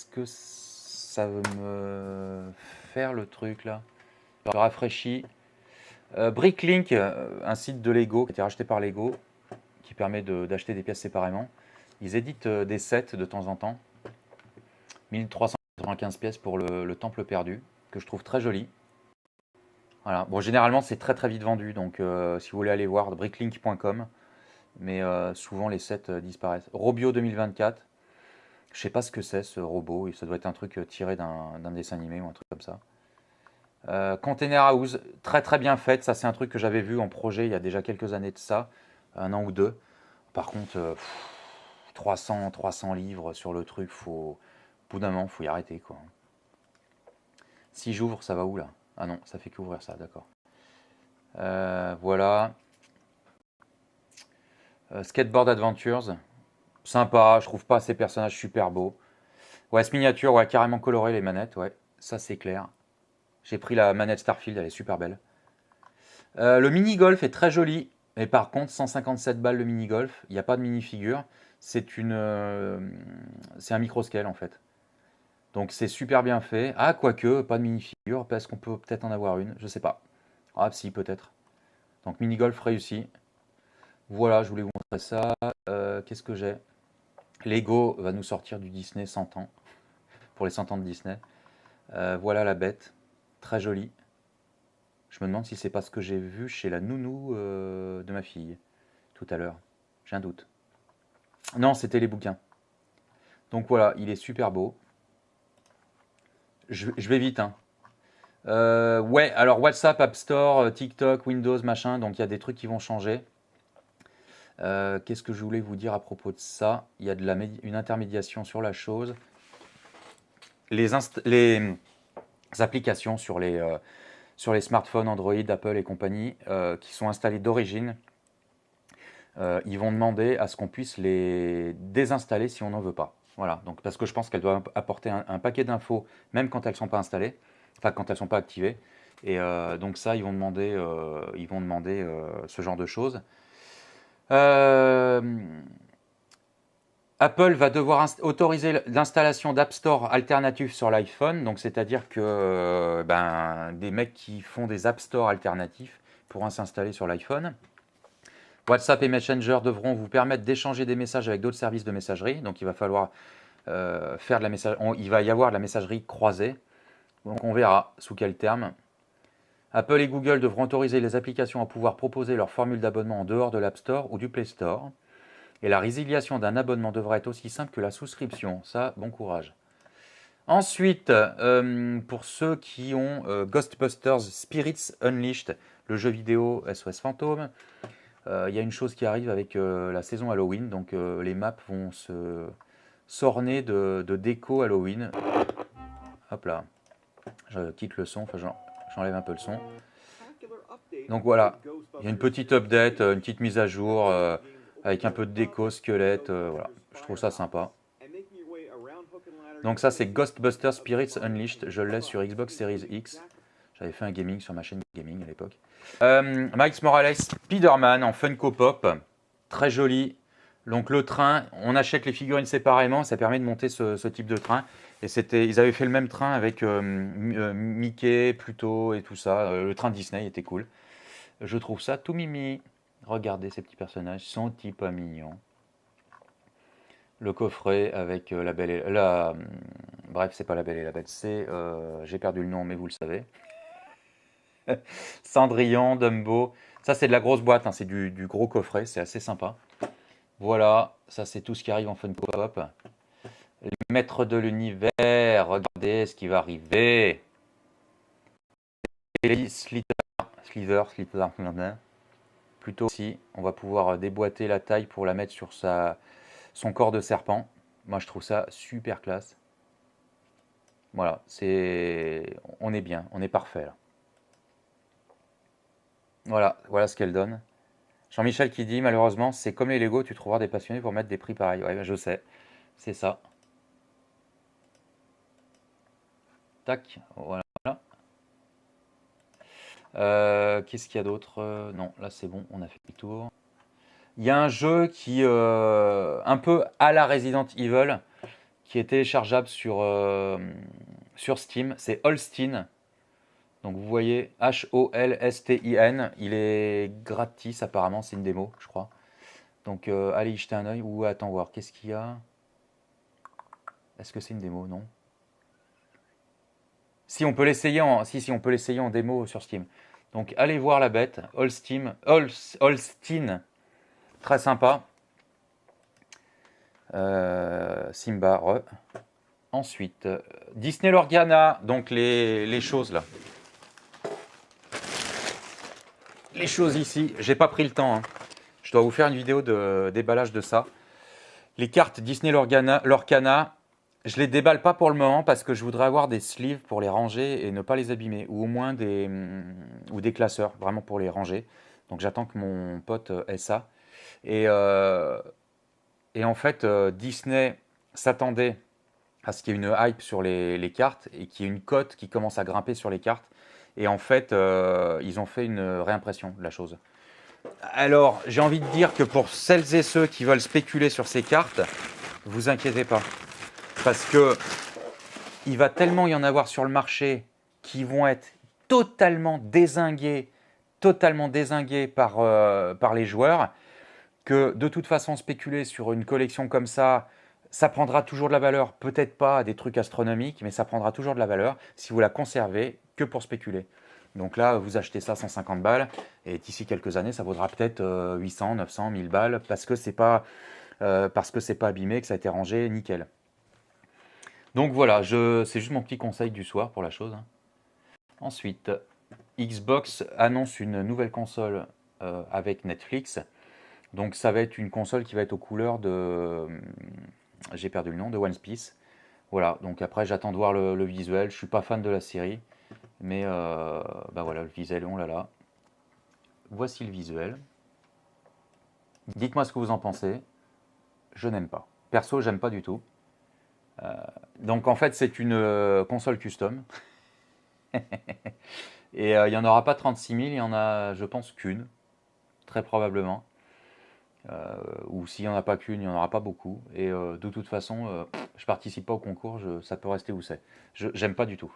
que ça veut me faire le truc là? Je rafraîchis. Bricklink, un site de Lego qui a été racheté par Lego, qui permet d'acheter des pièces séparément. Ils éditent des sets de temps en temps. 1395 pièces pour le Temple perdu, que je trouve très joli. Voilà. Bon, généralement, c'est très très vite vendu, donc si vous voulez aller voir, bricklink.com. Mais souvent, les sets disparaissent. Robio 2024. Je sais pas ce que c'est ce robot, et ça doit être un truc tiré d'un dessin animé ou un truc comme ça. Container House, très très bien faite. Ça, c'est un truc que j'avais vu en projet il y a déjà quelques années de ça, un an ou deux. Par contre, 300 livres sur le truc, au bout d'un moment, faut y arrêter quoi. Si j'ouvre, ça va où là? Ah non, ça fait qu'ouvrir ça, d'accord. Voilà. Skateboard Adventures, sympa. Je trouve pas ces personnages super beaux. Ouais, ce miniature, ouais, carrément coloré les manettes, ouais, ça c'est clair. J'ai pris la manette Starfield, elle est super belle. Le mini-golf est très joli, mais par contre, 157 balles le mini-golf, il n'y a pas de mini-figure. C'est un micro-scale en fait. Donc c'est super bien fait. Ah, quoique, pas de mini-figure, parce qu'on peut peut-être en avoir une, je sais pas. Ah, si, peut-être. Donc mini-golf réussi. Voilà, je voulais vous montrer ça. Qu'est-ce que j'ai? Lego va nous sortir du Disney 100 ans, pour les 100 ans de Disney. Voilà la bête, très jolie. Je me demande si c'est pas ce que j'ai vu chez la nounou de ma fille tout à l'heure. J'ai un doute. Non, c'était les bouquins. Donc voilà, il est super beau. Je vais vite, hein. Ouais, alors WhatsApp, App Store, TikTok, Windows, machin, donc il y a des trucs qui vont changer. Qu'est-ce que je voulais vous dire à propos de ça? Il y a une intermédiation sur la chose. Les applications sur les smartphones Android, Apple et compagnie qui sont installées d'origine, ils vont demander à ce qu'on puisse les désinstaller si on n'en veut pas. Voilà, donc parce que je pense qu'elles doivent apporter un paquet d'infos, même quand elles ne sont pas installées, enfin quand elles ne sont pas activées. Et donc ça, ils vont demander ce genre de choses. Apple va devoir autoriser l'installation d'App Store alternatifs sur l'iPhone, donc c'est-à-dire que des mecs qui font des App Store alternatifs pourront s'installer sur l'iPhone. WhatsApp et Messenger devront vous permettre d'échanger des messages avec d'autres services de messagerie, donc il va falloir faire de la il va y avoir de la messagerie croisée, donc on verra sous quel terme. Apple et Google devront autoriser les applications à pouvoir proposer leur formule d'abonnement en dehors de l'App Store ou du Play Store. Et la résiliation d'un abonnement devra être aussi simple que la souscription. Ça, bon courage. Ensuite, pour ceux qui ont Ghostbusters Spirits Unleashed, le jeu vidéo SOS Fantôme, il y a une chose qui arrive avec la saison Halloween. Donc les maps vont s'orner de déco Halloween. Hop là, je quitte le son, enfin j'enlève un peu le son. Donc voilà, il y a une petite update, une petite mise à jour avec un peu de déco, squelette, voilà. Je trouve ça sympa. Donc ça c'est Ghostbusters Spirits Unleashed, je l'ai sur Xbox Series X. J'avais fait un gaming sur ma chaîne gaming à l'époque. Miles Morales, Spider-Man en Funko Pop, très joli. Donc le train, on achète les figurines séparément, ça permet de monter ce type de train. Et ils avaient fait le même train avec Mickey, Pluto et tout ça. Le train Disney était cool. Je trouve ça tout mimi. Regardez ces petits personnages, sont-ils pas mignons? Le coffret avec Bref, c'est pas La Belle et la Bête, c'est... j'ai perdu le nom, mais vous le savez. Cendrillon, Dumbo. Ça, c'est de la grosse boîte, hein, c'est du gros coffret, c'est assez sympa. Voilà, ça, c'est tout ce qui arrive en Funko Pop. Les maîtres de l'univers, regardez ce qui va arriver. Slither, plutôt aussi. On va pouvoir déboîter la taille pour la mettre sur son corps de serpent. Moi, je trouve ça super classe. Voilà, on est bien, on est parfait là. Voilà ce qu'elle donne. Jean-Michel qui dit, malheureusement, c'est comme les Lego, tu trouveras des passionnés pour mettre des prix pareils. Ouais, je sais, c'est ça. Tac, voilà. Qu'est-ce qu'il y a d'autre? Non, là c'est bon, on a fait le tour. Il y a un jeu qui, un peu à la Resident Evil, qui est téléchargeable sur Steam. C'est Holstein. Donc vous voyez, Holstin. Il est gratis apparemment, c'est une démo, je crois. Donc allez y jeter un oeil. Ou attends voir, qu'est-ce qu'il y a? Est-ce que c'est une démo? Non. Si on peut l'essayer on peut l'essayer en démo sur Steam. Donc allez voir la bête, Holstein, très sympa. Simba. Ensuite, Disney Lorgana, donc les choses là. Les choses ici, j'ai pas pris le temps. Hein. Je dois vous faire une vidéo de déballage de ça. Les cartes Disney Lorcana, je les déballe pas pour le moment parce que je voudrais avoir des sleeves pour les ranger et ne pas les abîmer. Ou au moins des classeurs, vraiment pour les ranger. Donc j'attends que mon pote ait ça. Et en fait, Disney s'attendait à ce qu'il y ait une hype sur les cartes et qu'il y ait une cote qui commence à grimper sur les cartes. Et en fait, ils ont fait une réimpression de la chose. Alors, j'ai envie de dire que pour celles et ceux qui veulent spéculer sur ces cartes, vous inquiétez pas. Parce que il va tellement y en avoir sur le marché qui vont être totalement dézingués par les joueurs, que de toute façon, spéculer sur une collection comme ça prendra toujours de la valeur. Peut-être pas des trucs astronomiques, mais ça prendra toujours de la valeur si vous la conservez que pour spéculer. Donc là, vous achetez ça 150 balles, et d'ici quelques années, ça vaudra peut-être 800, 900, 1000 balles, parce que c'est pas abîmé, que ça a été rangé nickel. Donc voilà, c'est juste mon petit conseil du soir pour la chose. Hein. Ensuite, Xbox annonce une nouvelle console avec Netflix. Donc ça va être une console qui va être aux couleurs de... j'ai perdu le nom, de One Piece. Voilà, donc après j'attends de voir le visuel. Je suis pas fan de la série. Mais bah voilà, le visuel, on l'a là. Voici le visuel. Dites-moi ce que vous en pensez. Je n'aime pas. Perso, j'aime pas du tout. Donc en fait, c'est une console custom. Et il n'y en aura pas 36 000, il y en a, je pense, qu'une. Très probablement. Ou s'il n'y en a pas qu'une, il n'y en aura pas beaucoup. Et de toute façon, je participe pas au concours, ça peut rester où c'est. J'aime pas du tout.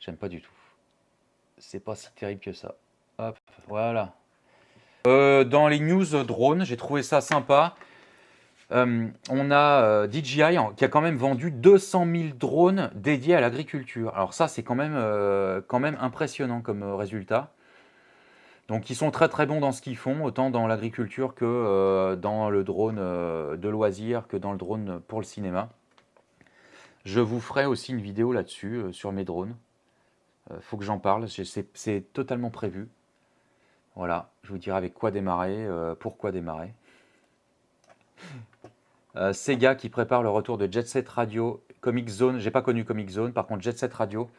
J'aime pas du tout. C'est pas si terrible que ça. Hop, voilà. Dans les news drones, j'ai trouvé ça sympa. On a DJI qui a quand même vendu 200 000 drones dédiés à l'agriculture. Alors ça, c'est quand même impressionnant comme résultat. Donc ils sont très très bons dans ce qu'ils font, autant dans l'agriculture que dans le drone de loisirs, que dans le drone pour le cinéma. Je vous ferai aussi une vidéo là-dessus, sur mes drones. Faut que j'en parle, c'est totalement prévu. Voilà, je vous dirai avec quoi démarrer, pourquoi démarrer. Sega qui prépare le retour de Jet Set Radio, Comic Zone. J'ai pas connu Comic Zone, par contre Jet Set Radio,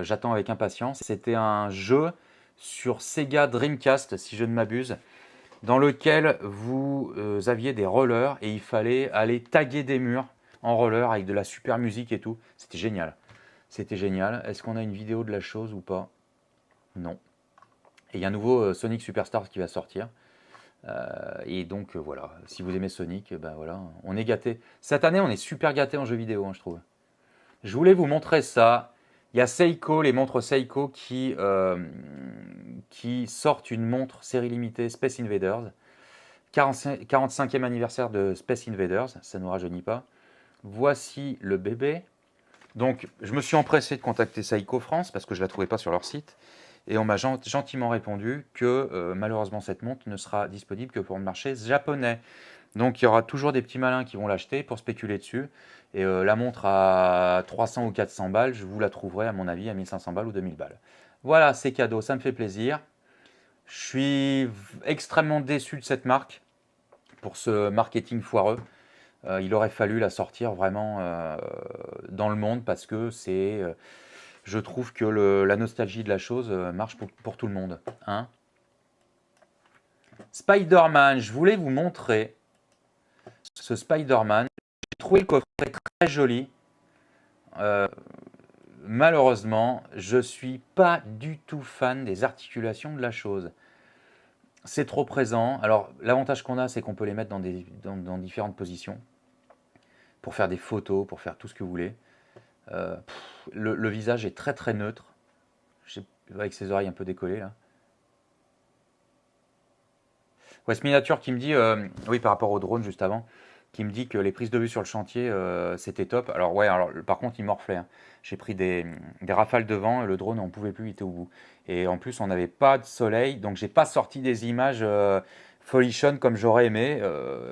j'attends avec impatience. C'était un jeu sur Sega Dreamcast, si je ne m'abuse, dans lequel vous aviez des rollers et il fallait aller taguer des murs en roller avec de la super musique et tout. C'était génial. C'était génial. Est-ce qu'on a une vidéo de la chose ou pas? Non. Et il y a un nouveau Sonic Superstars qui va sortir. Et donc voilà, si vous aimez Sonic, ben voilà, on est gâté. Cette année, on est super gâté en jeux vidéo, hein, je trouve. Je voulais vous montrer ça. Il y a Seiko, les montres Seiko qui sortent une montre série limitée Space Invaders. 45e anniversaire de Space Invaders, ça ne nous rajeunit pas. Voici le bébé. Donc, je me suis empressé de contacter Seiko France parce que je ne la trouvais pas sur leur site. Et on m'a gentiment répondu que malheureusement, cette montre ne sera disponible que pour le marché japonais. Donc, il y aura toujours des petits malins qui vont l'acheter pour spéculer dessus. Et la montre à 300 ou 400 balles, je vous la trouverai, à mon avis, à 1500 balles ou 2000 balles. Voilà, c'est cadeau, ça me fait plaisir. Je suis extrêmement déçu de cette marque pour ce marketing foireux. Il aurait fallu la sortir vraiment dans le monde parce que je trouve que la nostalgie de la chose marche pour tout le monde. Hein. Spider-Man, je voulais vous montrer ce Spider-Man. J'ai trouvé le coffret très joli. Euh, Malheureusement, je suis pas du tout fan des articulations de la chose. C'est trop présent. Alors, l'avantage qu'on a, c'est qu'on peut les mettre dans différentes positions pour faire des photos, pour faire tout ce que vous voulez. Le visage est très très neutre, avec ses oreilles un peu décollées là. West Miniature qui me dit, oui par rapport au drone juste avant, qui me dit que les prises de vue sur le chantier c'était top. Alors ouais, alors, par contre il morflait. Hein. J'ai pris des rafales de vent et le drone on pouvait plus, il était au bout. Et en plus on n'avait pas de soleil, donc j'ai pas sorti des images folichonnes comme j'aurais aimé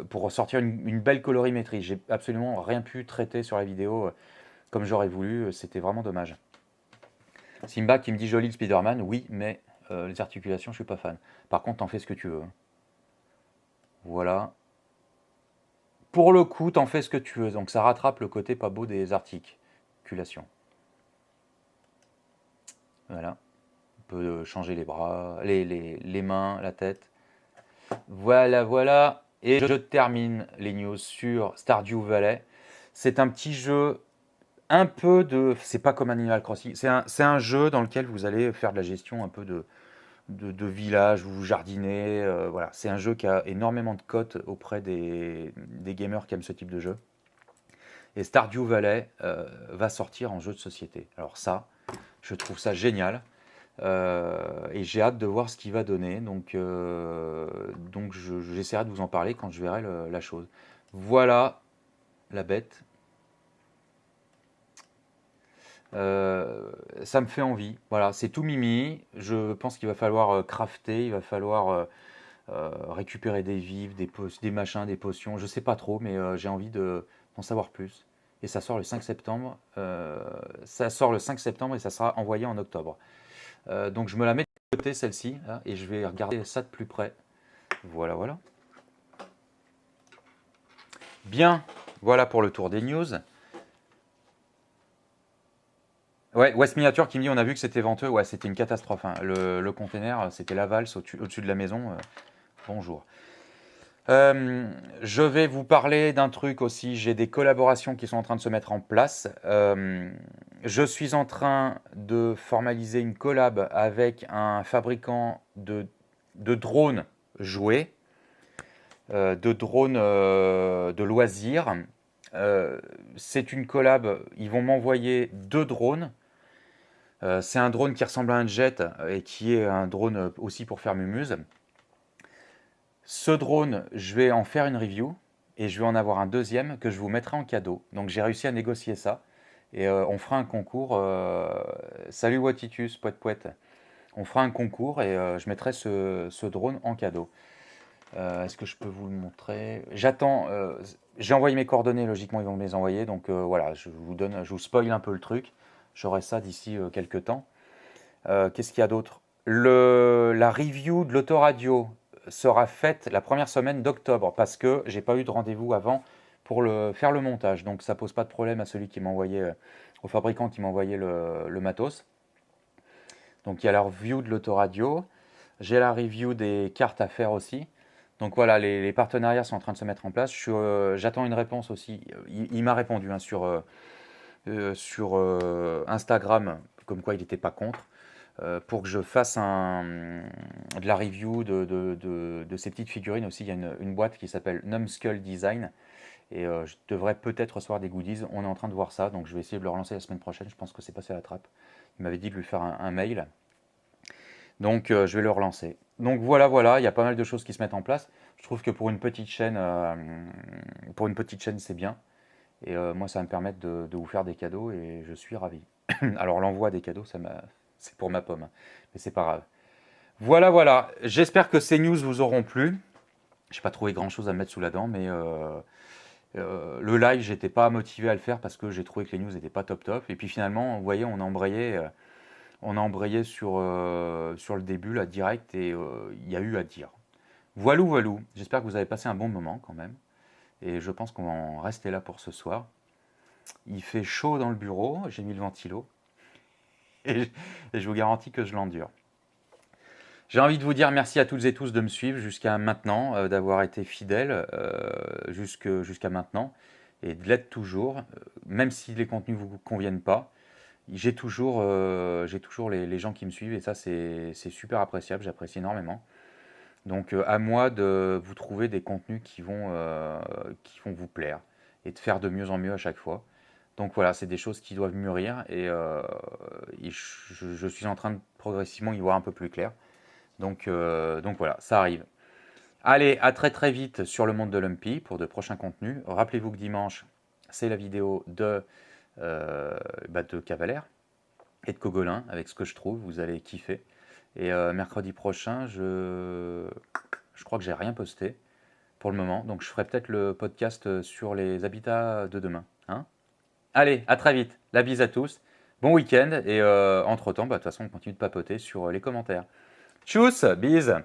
pour sortir une belle colorimétrie. J'ai absolument rien pu traiter sur la vidéo comme j'aurais voulu, c'était vraiment dommage. Simba qui me dit joli le Spider-Man, oui, mais les articulations, je suis pas fan. Par contre, t'en fais ce que tu veux. Voilà. Pour le coup, t'en fais ce que tu veux. Donc ça rattrape le côté pas beau des articulations. Voilà. On peut changer les bras, les mains, la tête. Voilà, voilà. Et je termine les news sur Stardew Valley. C'est un petit jeu un peu de... C'est pas comme Animal Crossing. C'est un jeu dans lequel vous allez faire de la gestion un peu de village, vous jardinez. Voilà. C'est un jeu qui a énormément de cotes auprès des gamers qui aiment ce type de jeu. Et Stardew Valley va sortir en jeu de société. Alors ça, je trouve ça génial. Et j'ai hâte de voir ce qu'il va donner. Donc j'essaierai de vous en parler quand je verrai la chose. Voilà la bête. Ça me fait envie. Voilà, c'est tout mimi. Je pense qu'il va falloir crafter, il va falloir récupérer des vivres, des machins, des potions. Je sais pas trop, mais j'ai envie d'en savoir plus. Et ça sort le 5 septembre. Ça sort le 5 septembre et ça sera envoyé en octobre. Donc je me la mets de côté celle-ci là, et je vais regarder ça de plus près. Voilà, voilà. Bien, voilà pour le tour des news. Ouais, West Miniature qui me dit on a vu que c'était venteux. Ouais, c'était une catastrophe. Hein. Le container, c'était la valse au-dessus de la maison. Bonjour. Je vais vous parler d'un truc aussi. J'ai des collaborations qui sont en train de se mettre en place. Je suis en train de formaliser une collab avec un fabricant de drones jouets, de drones de loisirs. C'est une collab. Ils vont m'envoyer 2 drones. C'est un drone qui ressemble à un jet et qui est un drone aussi pour faire mumuse. Ce drone, je vais en faire une review et je vais en avoir un deuxième que je vous mettrai en cadeau. Donc j'ai réussi à négocier ça et on fera un concours. Salut Watitus, poète poète. On fera un concours et je mettrai ce drone en cadeau. Est-ce que je peux vous le montrer? J'attends. J'ai envoyé mes coordonnées, logiquement ils vont me les envoyer. Donc voilà, je vous spoil un peu le truc. J'aurai ça d'ici quelques temps. Qu'est-ce qu'il y a d'autre? La review de l'autoradio sera faite la première semaine d'octobre parce que j'ai pas eu de rendez-vous avant pour faire le montage. Donc ça pose pas de problème à celui qui m'a envoyé, au fabricant qui m'a envoyé le matos. Donc il y a la review de l'autoradio. J'ai la review des cartes à faire aussi. Donc voilà, les partenariats sont en train de se mettre en place. J'attends une réponse aussi. Il m'a répondu hein, sur Instagram, comme quoi il n'était pas contre, pour que je fasse de la review de ces petites figurines aussi. Il y a une boîte qui s'appelle Numskull Design et je devrais peut-être recevoir des goodies. On est en train de voir ça, donc je vais essayer de le relancer la semaine prochaine. Je pense que c'est passé à la trappe. Il m'avait dit de lui faire un mail. Donc je vais le relancer. Donc voilà, voilà, il y a pas mal de choses qui se mettent en place. Je trouve que pour une petite chaîne c'est bien. Et moi, ça va me permettre de vous faire des cadeaux et je suis ravi. Alors, l'envoi des cadeaux, c'est pour ma pomme, hein, mais c'est pas grave. Voilà, voilà. J'espère que ces news vous auront plu. Je n'ai pas trouvé grand-chose à mettre sous la dent, mais le live, j'étais pas motivé à le faire parce que j'ai trouvé que les news n'étaient pas top top. Et puis finalement, vous voyez, on a embrayé sur le début, là, direct, et il y a eu à dire. Voilou, voilou. J'espère que vous avez passé un bon moment quand même. Et je pense qu'on va en rester là pour ce soir. Il fait chaud dans le bureau, j'ai mis le ventilo. Et je vous garantis que je l'endure. J'ai envie de vous dire merci à toutes et tous de me suivre jusqu'à maintenant, d'avoir été fidèles jusqu'à maintenant et de l'être toujours, même si les contenus ne vous conviennent pas. J'ai toujours les gens qui me suivent et ça c'est super appréciable, j'apprécie énormément. Donc à moi de vous trouver des contenus qui vont vous plaire et de faire de mieux en mieux à chaque fois. Donc voilà, c'est des choses qui doivent mûrir et je suis en train de progressivement y voir un peu plus clair. Donc voilà, ça arrive. Allez, à très très vite sur le monde de Lumpy pour de prochains contenus. Rappelez-vous que dimanche, c'est la vidéo de Cavalère et de Cogolin, avec ce que je trouve, vous allez kiffer. Et mercredi prochain, je crois que j'ai rien posté pour le moment, donc je ferai peut-être le podcast sur les habitats de demain, hein. Allez, à très vite, la bise à tous, bon week-end, et entre-temps, de toute façon, on continue de papoter sur les commentaires. Tchuss, bise.